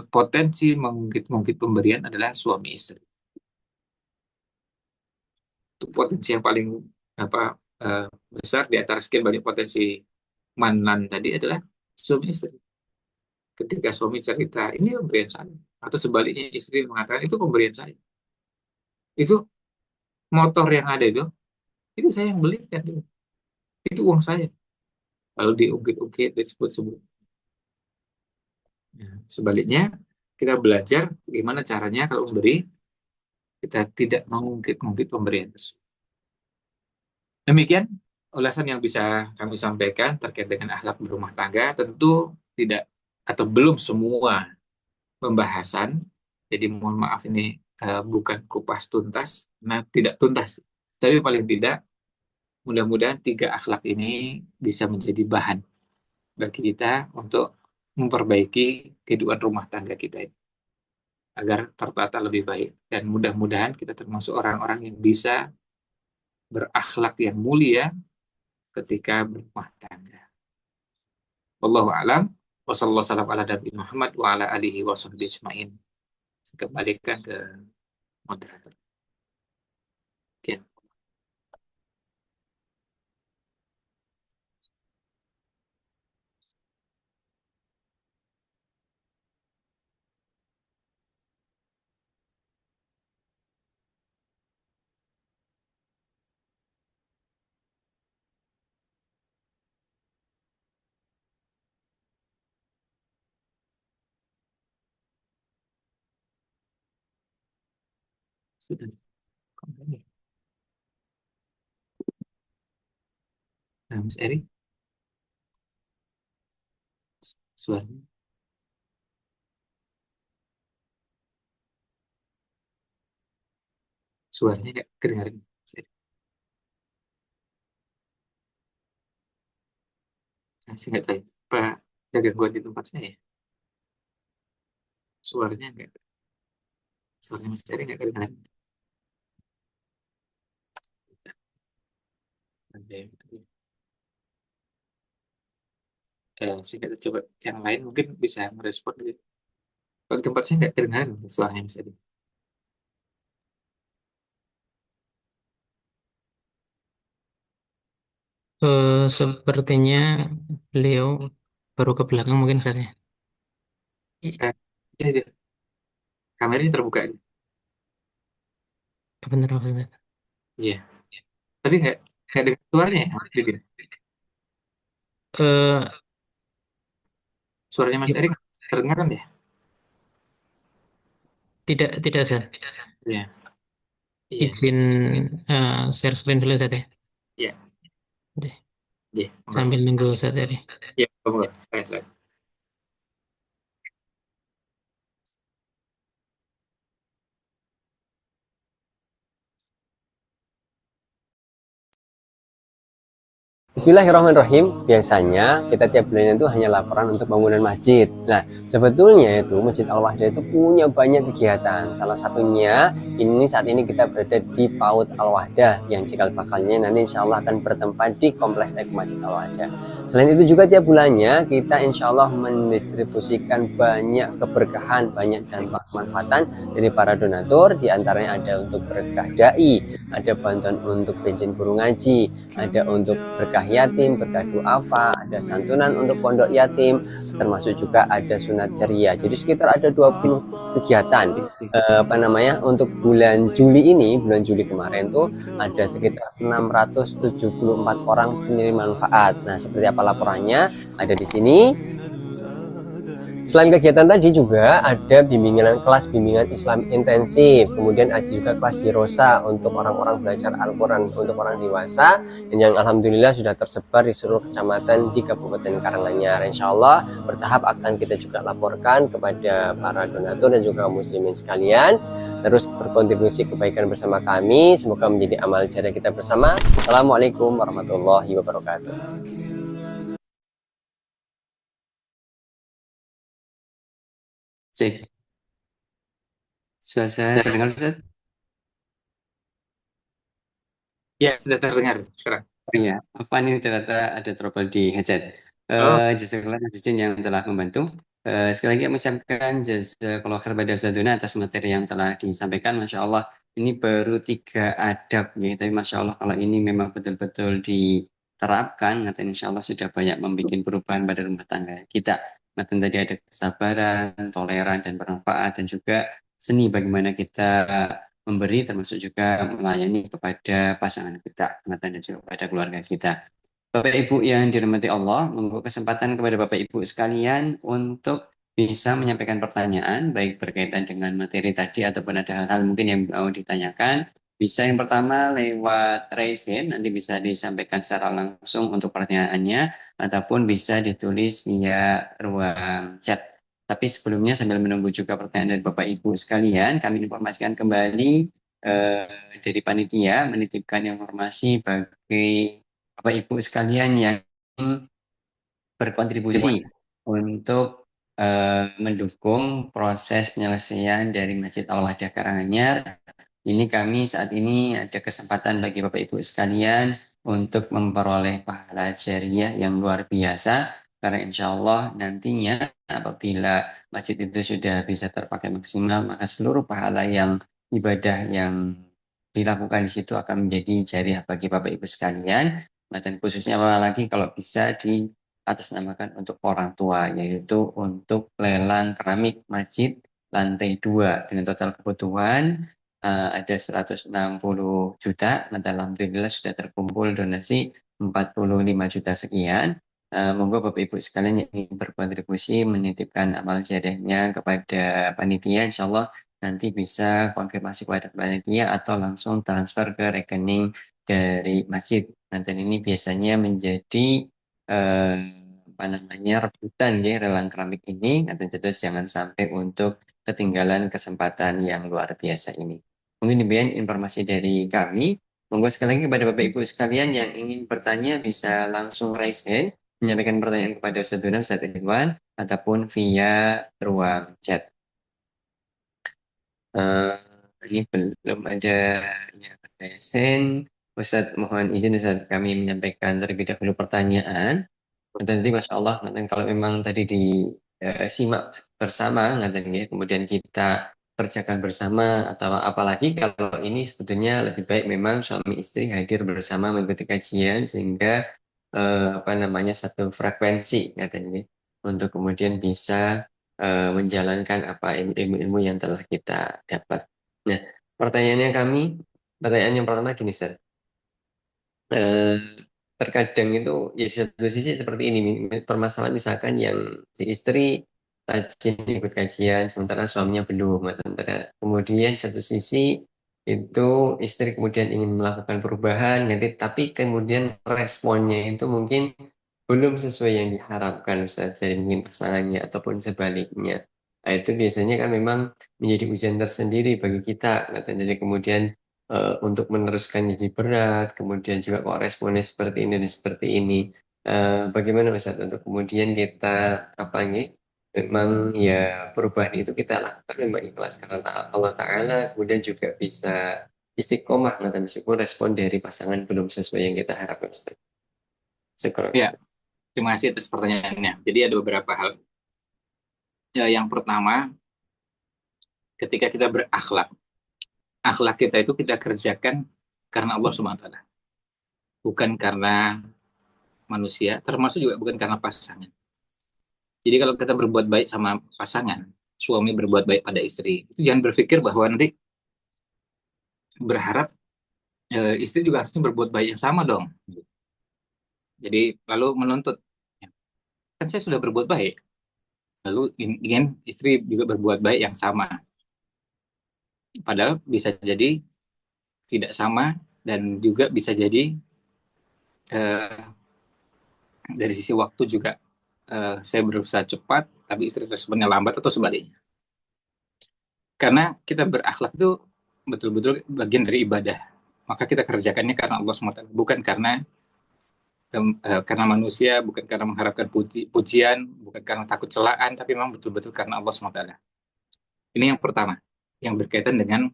Speaker 4: potensi mengungkit-ungkit pemberian adalah suami istri. Itu potensi yang paling besar di antara sekian banyak potensi manan tadi adalah suami istri. Ketika suami cerita, ini pemberian saya. Atau sebaliknya istri mengatakan, itu pemberian saya. Itu motor yang ada itu itu saya yang belikan, itu uang saya. Lalu diungkit-ungkit, disebut-sebut. Nah, sebaliknya, kita belajar gimana caranya kalau memberi, kita tidak mengungkit-ungkit pemberian tersebut. Demikian ulasan yang bisa kami sampaikan terkait dengan akhlak berumah tangga. Tentu tidak atau belum semua pembahasan. Jadi mohon maaf ini bukan kupas tuntas, nah tidak tuntas. Tapi paling tidak mudah-mudahan tiga akhlak ini bisa menjadi bahan bagi kita untuk memperbaiki kehidupan rumah tangga kita ini agar tertata lebih baik, dan mudah-mudahan kita termasuk orang-orang yang bisa berakhlak yang mulia ketika berumah tangga. Wallahu a'lam. Wassalamualaikum ala Nabi Muhammad wa ala alihi wa sahbihi ajma'in. Kembalikan ke moderator. Oke. Sudah. Nah, Mas Eri, suaranya, suaranya nggak kedengaran. Mas Eri. Nah, saya nggak tahu. Pak, ada gangguan di tempat saya. Suaranya nggak, suaranya Mas Eri nggak kedengaran. Saya nggak tahu. Coba yang lain mungkin bisa merespon gitu. Kalau di tempat saya nggak kedengaran suaranya Mas Eri.
Speaker 5: Sepertinya beliau baru ke belakang mungkin saatnya.
Speaker 4: Eh, ini dia, kameranya terbuka.
Speaker 5: Benar Mas Ustaz.
Speaker 4: Iya, tapi nggak ada suaranya ya, Mas Eri.
Speaker 5: Eh,
Speaker 4: Suaranya Mas
Speaker 5: i-
Speaker 4: Eri nggak kedengaran ya?
Speaker 5: tidak Ustaz.
Speaker 4: Iya, iya,
Speaker 5: Izin share screen dulu Ustaz ya.
Speaker 4: iya,
Speaker 5: Deh,
Speaker 4: iya. Enggak.
Speaker 5: sambil nunggu Ustaz tadi.
Speaker 4: Iya, enggak. Saya.
Speaker 1: Bismillahirrahmanirrahim. Biasanya kita tiap bulan itu hanya laporan untuk bangunan masjid. Nah, sebetulnya itu Masjid Al-Wahdah itu punya banyak kegiatan. Salah satunya ini saat ini kita berada di PAUD Al-Wahdah yang cikal bakalnya nanti insya Allah akan bertempat di Kompleks Eko Masjid Al-Wahdah. Selain itu juga tiap bulannya kita insya Allah mendistribusikan banyak keberkahan, banyak dampak kemanfaatan dari para donatur. Di antaranya ada untuk berkah dai, ada bantuan untuk bensin guru ngaji, ada untuk berkah yatim, berkah duafa, ada santunan untuk pondok yatim, termasuk juga ada sunat ceria. Jadi sekitar ada 20 kegiatan untuk bulan Juli ini, bulan Juli kemarin tuh ada sekitar 674 orang penerima manfaat. Nah, seperti apa laporannya? Ada di sini. Selain kegiatan tadi juga ada kelas bimbingan Islam intensif, kemudian ada juga kelas Jirosa untuk orang-orang belajar Al-Quran untuk orang dewasa, dan yang alhamdulillah sudah tersebar di seluruh kecamatan di Kabupaten Karanganyar. Insya Allah bertahap akan kita juga laporkan kepada para donatur dan juga muslimin sekalian. Terus berkontribusi kebaikan bersama kami, semoga menjadi amal jariah kita bersama. Assalamualaikum warahmatullahi wabarakatuh. Cek. Suara saya terdengar, Ustaz?
Speaker 4: Ya, sudah terdengar sekarang.
Speaker 1: Iya, apa ini ternyata ada trouble di headset.
Speaker 4: Oh,
Speaker 1: Jazakallah Jazakallah yang telah membantu. Sekali lagi kami ucapkan jazakallah khair pada Ustadzuna atas materi yang telah disampaikan. Masya Allah, ini baru 3 adab ya, tapi Masya Allah kalau ini memang betul-betul diterapkan, nanti Insya Allah sudah banyak membuat perubahan pada rumah tangga kita. Nanti tadi ada kesabaran, toleran, dan bermanfaat, dan juga seni bagaimana kita
Speaker 6: memberi termasuk juga melayani kepada pasangan kita dan juga kepada keluarga kita. Bapak Ibu yang dirahmati Allah, monggo kesempatan kepada Bapak Ibu sekalian untuk bisa menyampaikan pertanyaan, baik berkaitan dengan materi tadi ataupun ada hal-hal mungkin yang mau ditanyakan. Bisa yang pertama lewat raise hand, nanti bisa disampaikan secara langsung untuk pertanyaannya, ataupun bisa ditulis via ruang chat. Tapi sebelumnya sambil menunggu juga pertanyaan dari Bapak Ibu sekalian, kami informasikan kembali dari panitia menitipkan informasi bagi Bapak Ibu sekalian yang berkontribusi untuk mendukung proses penyelesaian dari Masjid Al-Wadah Karanganyar. Ini kami saat ini ada kesempatan bagi Bapak Ibu sekalian untuk memperoleh pahala jariah yang luar biasa. Karena insya Allah nantinya apabila masjid itu sudah bisa terpakai maksimal, maka seluruh pahala yang ibadah yang dilakukan di situ akan menjadi jariah bagi Bapak Ibu sekalian. Dan khususnya apalagi kalau bisa diatasnamakan untuk orang tua, yaitu untuk lelang keramik masjid lantai 2 dengan total kebutuhan ada 160 juta, dan alhamdulillah sudah terkumpul donasi 45 juta sekian. Monggo Bapak Ibu sekalian yang ingin berkontribusi menitipkan amal jariahnya kepada panitia, insya Allah nanti bisa konfirmasi kepada panitia atau langsung transfer ke rekening dari masjid. Dan ini biasanya menjadi apa namanya rebutan ya relang keramik ini. Dan terus jangan sampai untuk ketinggalan kesempatan yang luar biasa ini. Mungkin demikian informasi dari kami. Monggo sekali lagi kepada Bapak Ibu sekalian yang ingin bertanya bisa langsung raise hand, menyampaikan pertanyaan kepada Ustaz Duna, Ustaz Ridwan, ataupun via ruang chat. Ini belum ada yang raise hand. Ustaz, mohon izin Ustaz kami menyampaikan terlebih dahulu pertanyaan. Nanti Masya Allah, nanti kalau memang tadi disimak bersama, nanti kemudian kita kerjakan bersama, atau apalagi kalau ini sebetulnya lebih baik memang suami istri hadir bersama mengikuti kajian sehingga apa namanya satu frekuensi katanya untuk kemudian bisa menjalankan apa ilmu-ilmu yang telah kita dapat. Nah, pertanyaan yang pertama gini, Ustaz. Terkadang itu ya di satu sisi seperti ini, permasalahan misalkan yang si istri rajin ikut kajian sementara suaminya belum, kemudian satu sisi itu istri kemudian ingin melakukan perubahan nanti tapi kemudian responnya itu mungkin belum sesuai yang diharapkan Ustaz dari mungkin pasangannya ataupun sebaliknya. Nah, itu biasanya kan memang menjadi ujian tersendiri bagi kita. Nah, jadi kemudian untuk meneruskan jadi berat, kemudian juga kok responnya seperti ini dan seperti ini. Bagaimana Ustaz untuk kemudian kita apa nih? Memang ya perubahan itu kita lakukan memang ikhlas karena Allah Ta'ala, kemudian juga bisa istiqomah nanti meskipun respon dari pasangan belum sesuai yang kita harapkan Ustaz. Syukur,
Speaker 4: Ya,
Speaker 6: Ustaz.
Speaker 4: terima kasih atas pertanyaannya. Jadi ada beberapa hal. Ya, yang pertama, ketika kita berakhlak, akhlak kita itu kita kerjakan karena Allah SWT, bukan karena manusia, termasuk juga bukan karena pasangan. Jadi kalau kita berbuat baik sama pasangan, suami berbuat baik pada istri, itu jangan berpikir bahwa nanti berharap istri juga harusnya berbuat baik yang sama dong. Jadi lalu menuntut, kan saya sudah berbuat baik, lalu ingin istri juga berbuat baik yang sama. Padahal bisa jadi tidak sama dan juga bisa jadi dari sisi waktu juga saya berusaha cepat, tapi istri responnya lambat atau sebaliknya. Karena kita berakhlak itu betul-betul bagian dari ibadah. Maka kita kerjakannya karena Allah SWT, bukan karena manusia, bukan karena mengharapkan pujian, bukan karena takut celaan, tapi memang betul-betul karena Allah SWT. Ini yang pertama, yang berkaitan dengan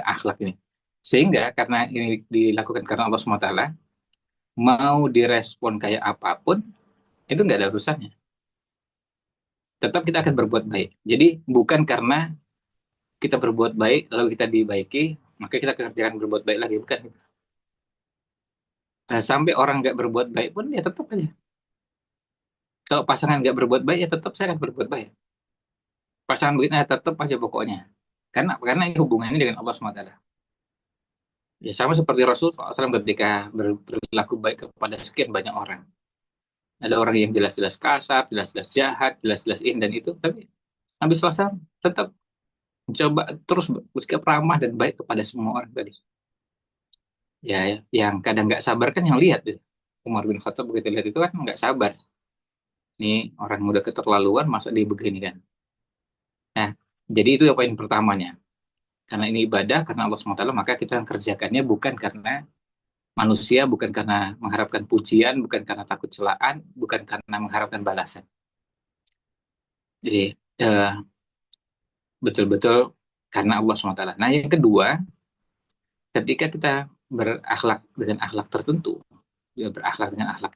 Speaker 4: akhlak ini. Sehingga karena ini dilakukan karena Allah SWT, mau direspon kayak apapun, itu nggak ada urusannya. Tetap kita akan berbuat baik. Jadi bukan karena kita berbuat baik, lalu kita dibaiki, maka kita kerjakan berbuat baik lagi. Bukan. Sampai orang nggak berbuat baik pun, ya tetap aja. Kalau pasangan nggak berbuat baik, ya tetap saya akan berbuat baik. Pasangan begini, ya tetap aja pokoknya. Karena ini hubungannya dengan Allah SWT. Ya sama seperti Rasul SAW ketika berlaku baik kepada sekian banyak orang. Ada orang yang jelas-jelas kasar, jelas-jelas jahat, jelas-jelas ini dan itu, tapi Nabi SAW tetap mencoba terus bersikap ramah dan baik kepada semua orang tadi. Ya, yang kadang nggak sabar kan yang lihat tuh. Umar bin Khattab begitu lihat itu kan nggak sabar. Ini orang udah keterlaluan, masa dia begini kan. Nah, jadi itu poin pertamanya. Karena ini ibadah, karena Allah SWT, maka kita kerjakannya bukan karena manusia, bukan karena mengharapkan pujian, bukan karena takut celaan, bukan karena mengharapkan balasan. Jadi, betul-betul karena Allah SWT. Nah, yang kedua, ketika kita berakhlak dengan akhlak tertentu, ya berakhlak dengan akhlak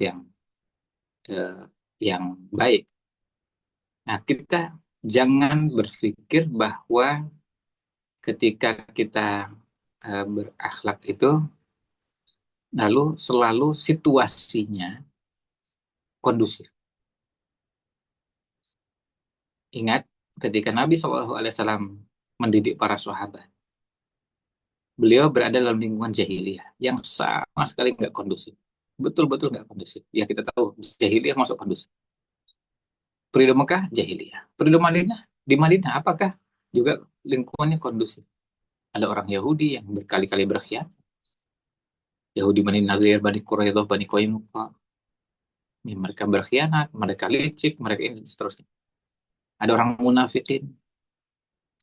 Speaker 4: yang baik. Nah, kita jangan berpikir bahwa ketika kita berakhlak itu lalu selalu situasinya kondusif. Ingat, ketika Nabi SAW mendidik para sahabat, beliau berada dalam lingkungan jahiliyah yang sama sekali nggak kondusif. Betul-betul nggak kondusif. Ya kita tahu, jahiliyah masuk kondusif. Periode Mekah, jahiliyah. Periode Madinah, di Madinah, apakah juga lingkungannya kondusif? Ada orang Yahudi yang berkali-kali berkhianat. Yahudi Bani Nadir, Bani Quraidah, Bani Qainuqa. Mereka berkhianat, mereka licik, mereka ini, dan seterusnya. Ada orang munafikin.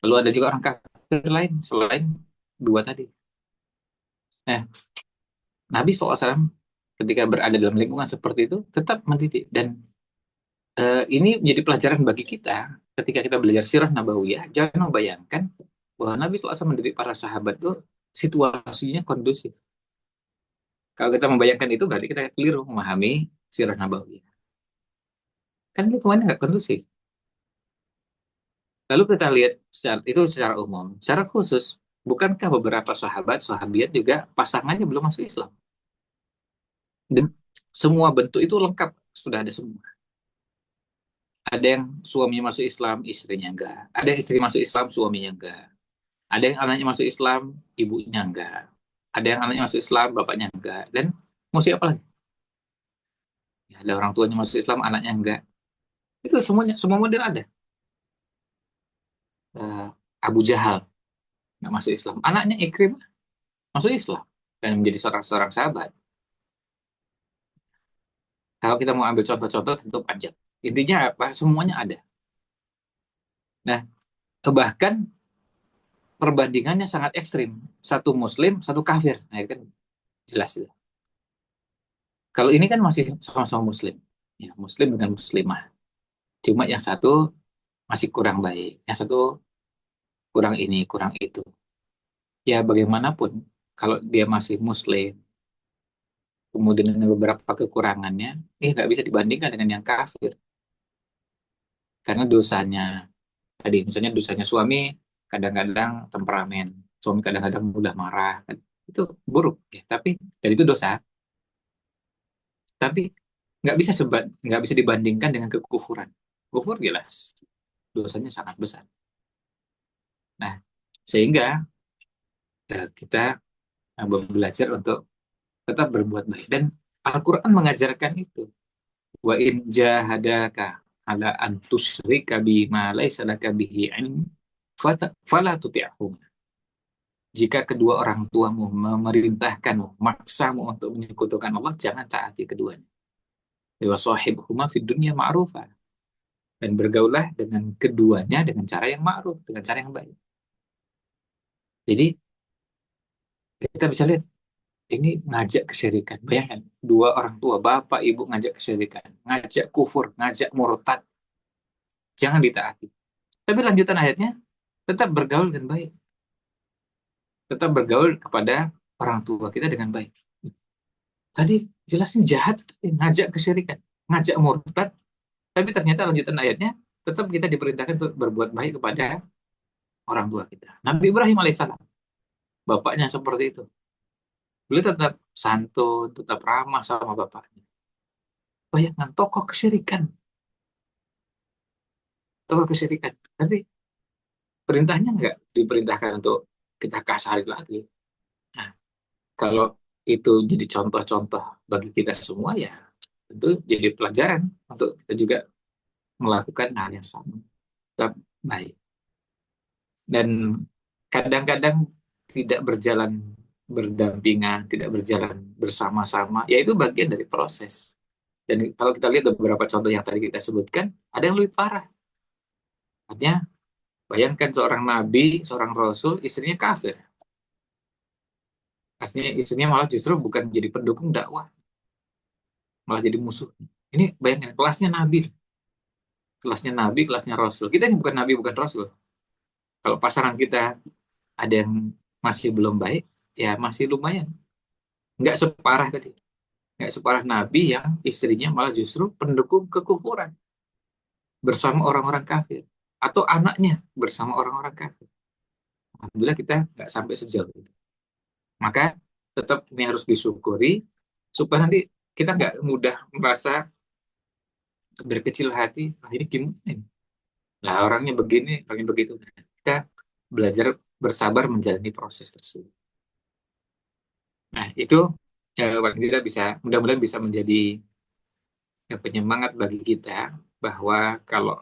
Speaker 4: Lalu ada juga orang kafir lain, selain dua tadi. Nah, Nabi SAW ketika berada dalam lingkungan seperti itu, tetap mendidik. Dan ini menjadi pelajaran bagi kita, ketika kita belajar sirah nabawiyah, jangan membayangkan bahwa Nabi SAW mendidik para sahabat itu situasinya kondusif. Kalau kita membayangkan itu, berarti kita keliru memahami sirah nabawiyah. Kan lingkungannya nggak kondusif. Lalu kita lihat itu secara umum. Secara khusus, bukankah beberapa sahabiat juga pasangannya belum masuk Islam? Dan semua bentuk itu lengkap, sudah ada semua. Ada yang suaminya masuk Islam, istrinya enggak. Ada yang istri masuk Islam, suaminya enggak. Ada yang anaknya masuk Islam, ibunya enggak. Ada yang anaknya masuk Islam, bapaknya enggak. Dan mau siapa lagi? Ya, ada orang tuanya masuk Islam, anaknya enggak. Itu semuanya, semua model ada. Abu Jahal nggak masuk Islam. Anaknya Ikrimah masuk Islam dan menjadi seorang sahabat. Kalau kita mau ambil contoh-contoh tentu panjang. Intinya apa? Semuanya ada. Nah, bahkan perbandingannya sangat ekstrim. Satu Muslim, satu kafir. Nah, itu kan jelas. Ya. Kalau ini kan masih sama-sama Muslim. Ya, Muslim dengan Muslimah. Cuma yang satu masih kurang baik. Yang satu kurang ini, kurang itu. Ya, bagaimanapun, kalau dia masih Muslim, kemudian dengan beberapa kekurangannya, nggak bisa dibandingkan dengan yang kafir. Karena dosanya, tadi misalnya dosanya suami kadang-kadang temperamen, suami kadang-kadang mudah marah, itu buruk ya. Tapi dan itu dosa. Tapi nggak bisa dibandingkan dengan kekufuran. Kufur jelas dosanya sangat besar. Nah, sehingga kita belajar untuk tetap berbuat baik dan Al-Quran mengajarkan itu. Wa in jahadaka ala an tusyrika bima laysa laka bihi ilm fala tuti'huma. Jika kedua orang tuamu memerintahkanmu, maksamu untuk menyekutukan Allah, jangan taati keduanya. Wa sahibhuma fid dunya ma'rufa. Dan bergaulah dengan keduanya dengan cara yang ma'ruf, dengan cara yang baik. Jadi kita bisa lihat ini ngajak kesyirikan. Bayangkan, dua orang tua, bapak, ibu ngajak kesyirikan, ngajak kufur, ngajak murtad. Jangan ditaati. Tapi lanjutan ayatnya, tetap bergaul dengan baik. Tetap bergaul kepada orang tua kita dengan baik. Tadi jelasnya jahat, ngajak kesyirikan, ngajak murtad. Tapi ternyata lanjutan ayatnya, tetap kita diperintahkan untuk berbuat baik kepada orang tua kita. Nabi Ibrahim alaihissalam, bapaknya seperti itu. Beliau tetap santun, tetap ramah sama bapaknya. Bayangkan tokoh kesyirikan. Tokoh kesyirikan. Tapi perintahnya nggak diperintahkan untuk kita kasari lagi. Nah, kalau itu jadi contoh-contoh bagi kita semua, ya tentu jadi pelajaran untuk kita juga melakukan hal yang sama. Tetap baik. Dan kadang-kadang tidak berjalan berdampingan, tidak berjalan bersama-sama, ya itu bagian dari proses. Dan kalau kita lihat beberapa contoh yang tadi kita sebutkan, ada yang lebih parah. Artinya, bayangkan seorang nabi, seorang rasul, istrinya kafir. Aslinya istrinya malah justru bukan jadi pendukung dakwah, malah jadi musuh. Ini bayangkan, kelasnya rasul. Kita ini bukan nabi, bukan rasul. Kalau pasangan kita ada yang masih belum baik, ya masih lumayan. Nggak separah tadi. Nggak separah nabi yang istrinya malah justru pendukung kekufuran bersama orang-orang kafir. Atau anaknya bersama orang-orang kafir. Alhamdulillah kita nggak sampai sejauh itu. Maka tetap ini harus disyukuri supaya nanti kita nggak mudah merasa berkecil hati. Nah, ini gimana ini? Nah, orangnya begini, orangnya begitu. Kita belajar bersabar menjalani proses tersebut. Nah, itu paling tidak mudah-mudahan bisa menjadi penyemangat bagi kita bahwa kalau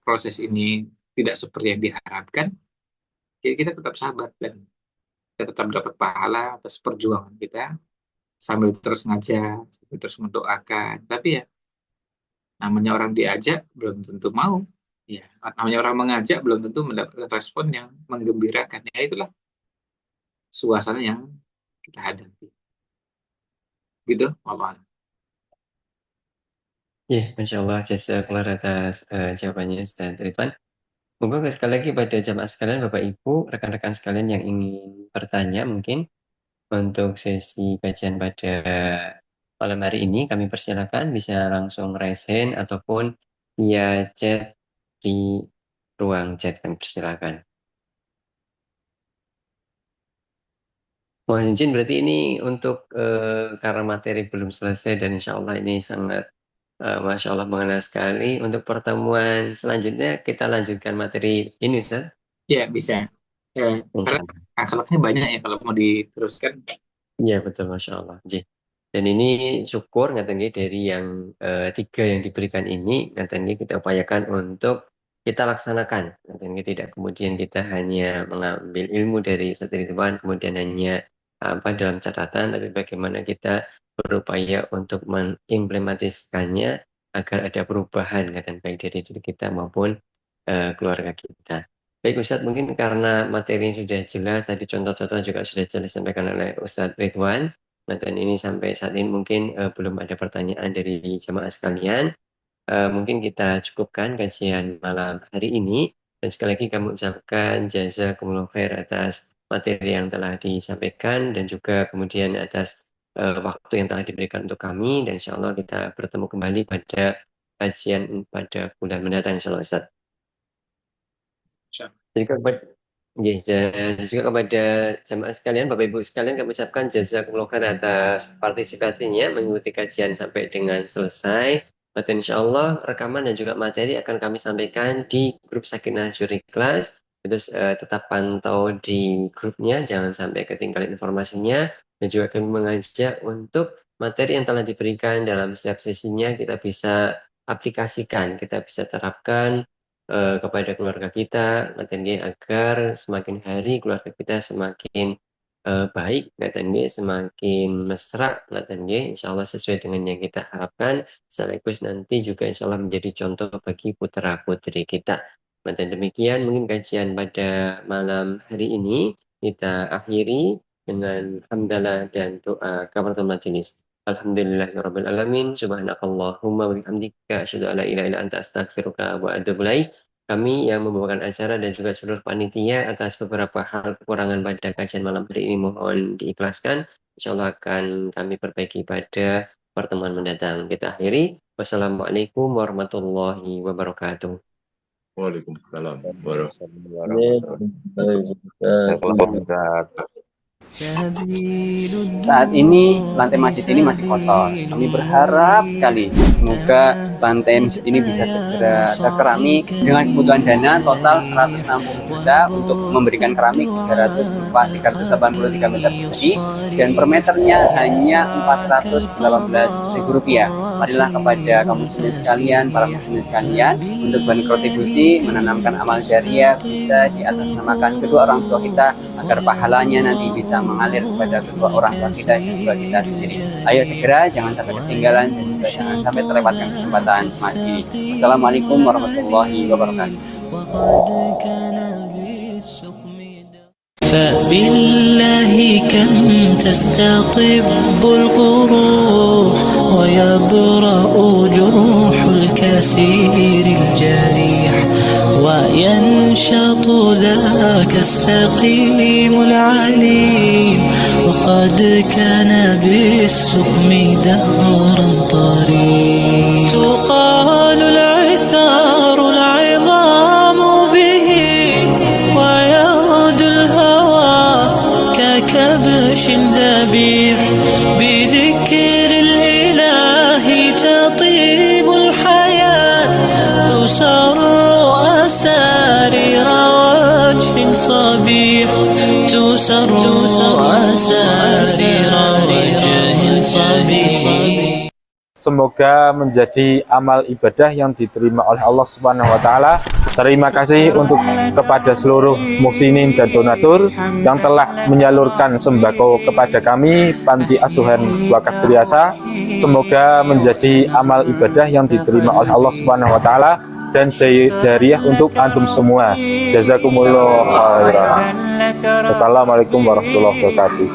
Speaker 4: proses ini tidak seperti yang diharapkan, ya kita tetap sabar dan kita tetap dapat pahala atas perjuangan kita sambil terus ngajak, terus mendoakan. Tapi ya namanya orang diajak belum tentu mau. Ya, namanya orang mengajak belum tentu mendapatkan respon yang menggembirakan. Ya itulah suasana yang kita hadapi. Gitu, Allah.
Speaker 6: Ya, Masya Allah, jazakallah atas jawabannya, Ustaz Ridwan. Monggo sekali lagi pada jamaah sekalian, Bapak Ibu, rekan-rekan sekalian yang ingin bertanya mungkin untuk sesi kajian pada malam hari ini, kami persilakan bisa langsung raise hand ataupun via chat di ruang chat, kami persilakan. Mohon izin, berarti ini untuk karena materi belum selesai dan insya Allah ini sangat Masya Allah mengenal sekali. Untuk pertemuan selanjutnya kita lanjutkan materi ini, Ustaz.
Speaker 4: Ya, bisa.
Speaker 6: Insya
Speaker 4: Karena akhlaknya banyak ya kalau mau diteruskan.
Speaker 6: Iya betul, Masya Allah. Ji. Dan ini syukur ngaten nggih, dari yang tiga yang diberikan ini, ngaten nggih kita upayakan untuk kita laksanakan. Ngaten nggih, tidak kemudian kita hanya mengambil ilmu dari Ustaz Ridwan kemudian hanya apa dalam catatan, tapi bagaimana kita berupaya untuk mengimplementasikannya agar ada perubahan ngaten, baik dari diri kita maupun keluarga kita. Baik Ustadz, mungkin karena materi sudah jelas, tadi contoh-contoh juga sudah jelas disampaikan oleh Ustadz Ridwan. Nah, dan ini sampai saat ini mungkin belum ada pertanyaan dari jamaah sekalian. Mungkin kita cukupkan kajian malam hari ini. Dan sekali lagi kami ucapkan jazakumullah khair atas materi yang telah disampaikan dan juga kemudian atas waktu yang telah diberikan untuk kami. Dan insya Allah kita bertemu kembali pada kajian pada bulan mendatang, insya Allah Ustadz. Juga kepada, juga kepada jamaah sekalian, Bapak Ibu sekalian, kami ucapkan jazakumullah khair atas partisipasinya mengikuti kajian sampai dengan selesai. Dan insya Allah rekaman dan juga materi akan kami sampaikan di grup Sakinah Juri Kelas. Terus tetap pantau di grupnya, jangan sampai ketinggalan informasinya. Dan juga kami mengajak untuk materi yang telah diberikan dalam setiap sesinya kita bisa aplikasikan, kita bisa terapkan kepada keluarga kita, agar semakin hari keluarga kita semakin baik, semakin mesra, insya Allah sesuai dengan yang kita harapkan, sekaligus nanti juga insya Allah menjadi contoh bagi putra putri kita. Dan demikian mungkin kajian pada malam hari ini kita akhiri dengan hamdalah dan doa kafaratul majelis. Alhamdulillahirabbil alamin. Subhanakallahumma wa bihamdika asyhadu an la ilaha illa anta astaghfiruka wa atubu ilaik. Kami yang membawakan acara dan juga seluruh panitia atas beberapa hal kekurangan pada kajian malam hari ini mohon diikhlaskan. Insya Allah akan kami perbaiki pada pertemuan mendatang. Kita akhiri. Wassalamualaikum warahmatullahi wabarakatuh.
Speaker 7: Waalaikumsalam warahmatullahi wabarakatuh.
Speaker 1: Jazakallah khair.
Speaker 3: Saat ini lantai masjid ini masih kotor. Kami berharap sekali semoga lantai masjid ini bisa segera terkeramik dengan kebutuhan dana total 160 juta untuk memberikan keramik 383 meter persegi dan per meternya hanya Rp418.000. Marilah kepada kaum muslimin sekalian, para muslimin sekalian untuk berkontribusi menanamkan amal jariah bisa diatasnamakan kedua orang tua kita agar pahalanya nanti bisa mengalir kepada kedua orang tua kita dan juga kita sendiri. Ayo segera, jangan sampai ketinggalan dan juga jangan sampai terlewatkan kesempatan seperti ini. Assalamualaikum warahmatullahi wabarakatuh.
Speaker 7: فبالله كم تستطب القروح ويبرأ جروح الكسير الجريح وينشط ذاك السقيم العليم وقد كان بالسقم دهرا طريق تقال العثار العظام به ويغدو الهوى ككبش ذبيح بذكر الإله تطيب الحياة تسر أسارير وجه صبيح تسر أسارير وجه صبيح.
Speaker 8: Semoga menjadi amal ibadah yang diterima oleh Allah Subhanahu wa taala. Terima kasih untuk kepada seluruh muhsinin dan donatur yang telah menyalurkan sembako kepada kami Panti Asuhan Wakaf Triasa. Semoga menjadi amal ibadah yang diterima oleh Allah Subhanahu wa taala dan jariah untuk antum semua. Jazakumullah khairan. Assalamualaikum warahmatullahi wabarakatuh.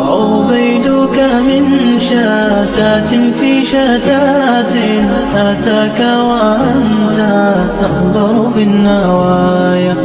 Speaker 7: عبيدك من شتات في شتات أتاك وأنت تخبر بالنوايا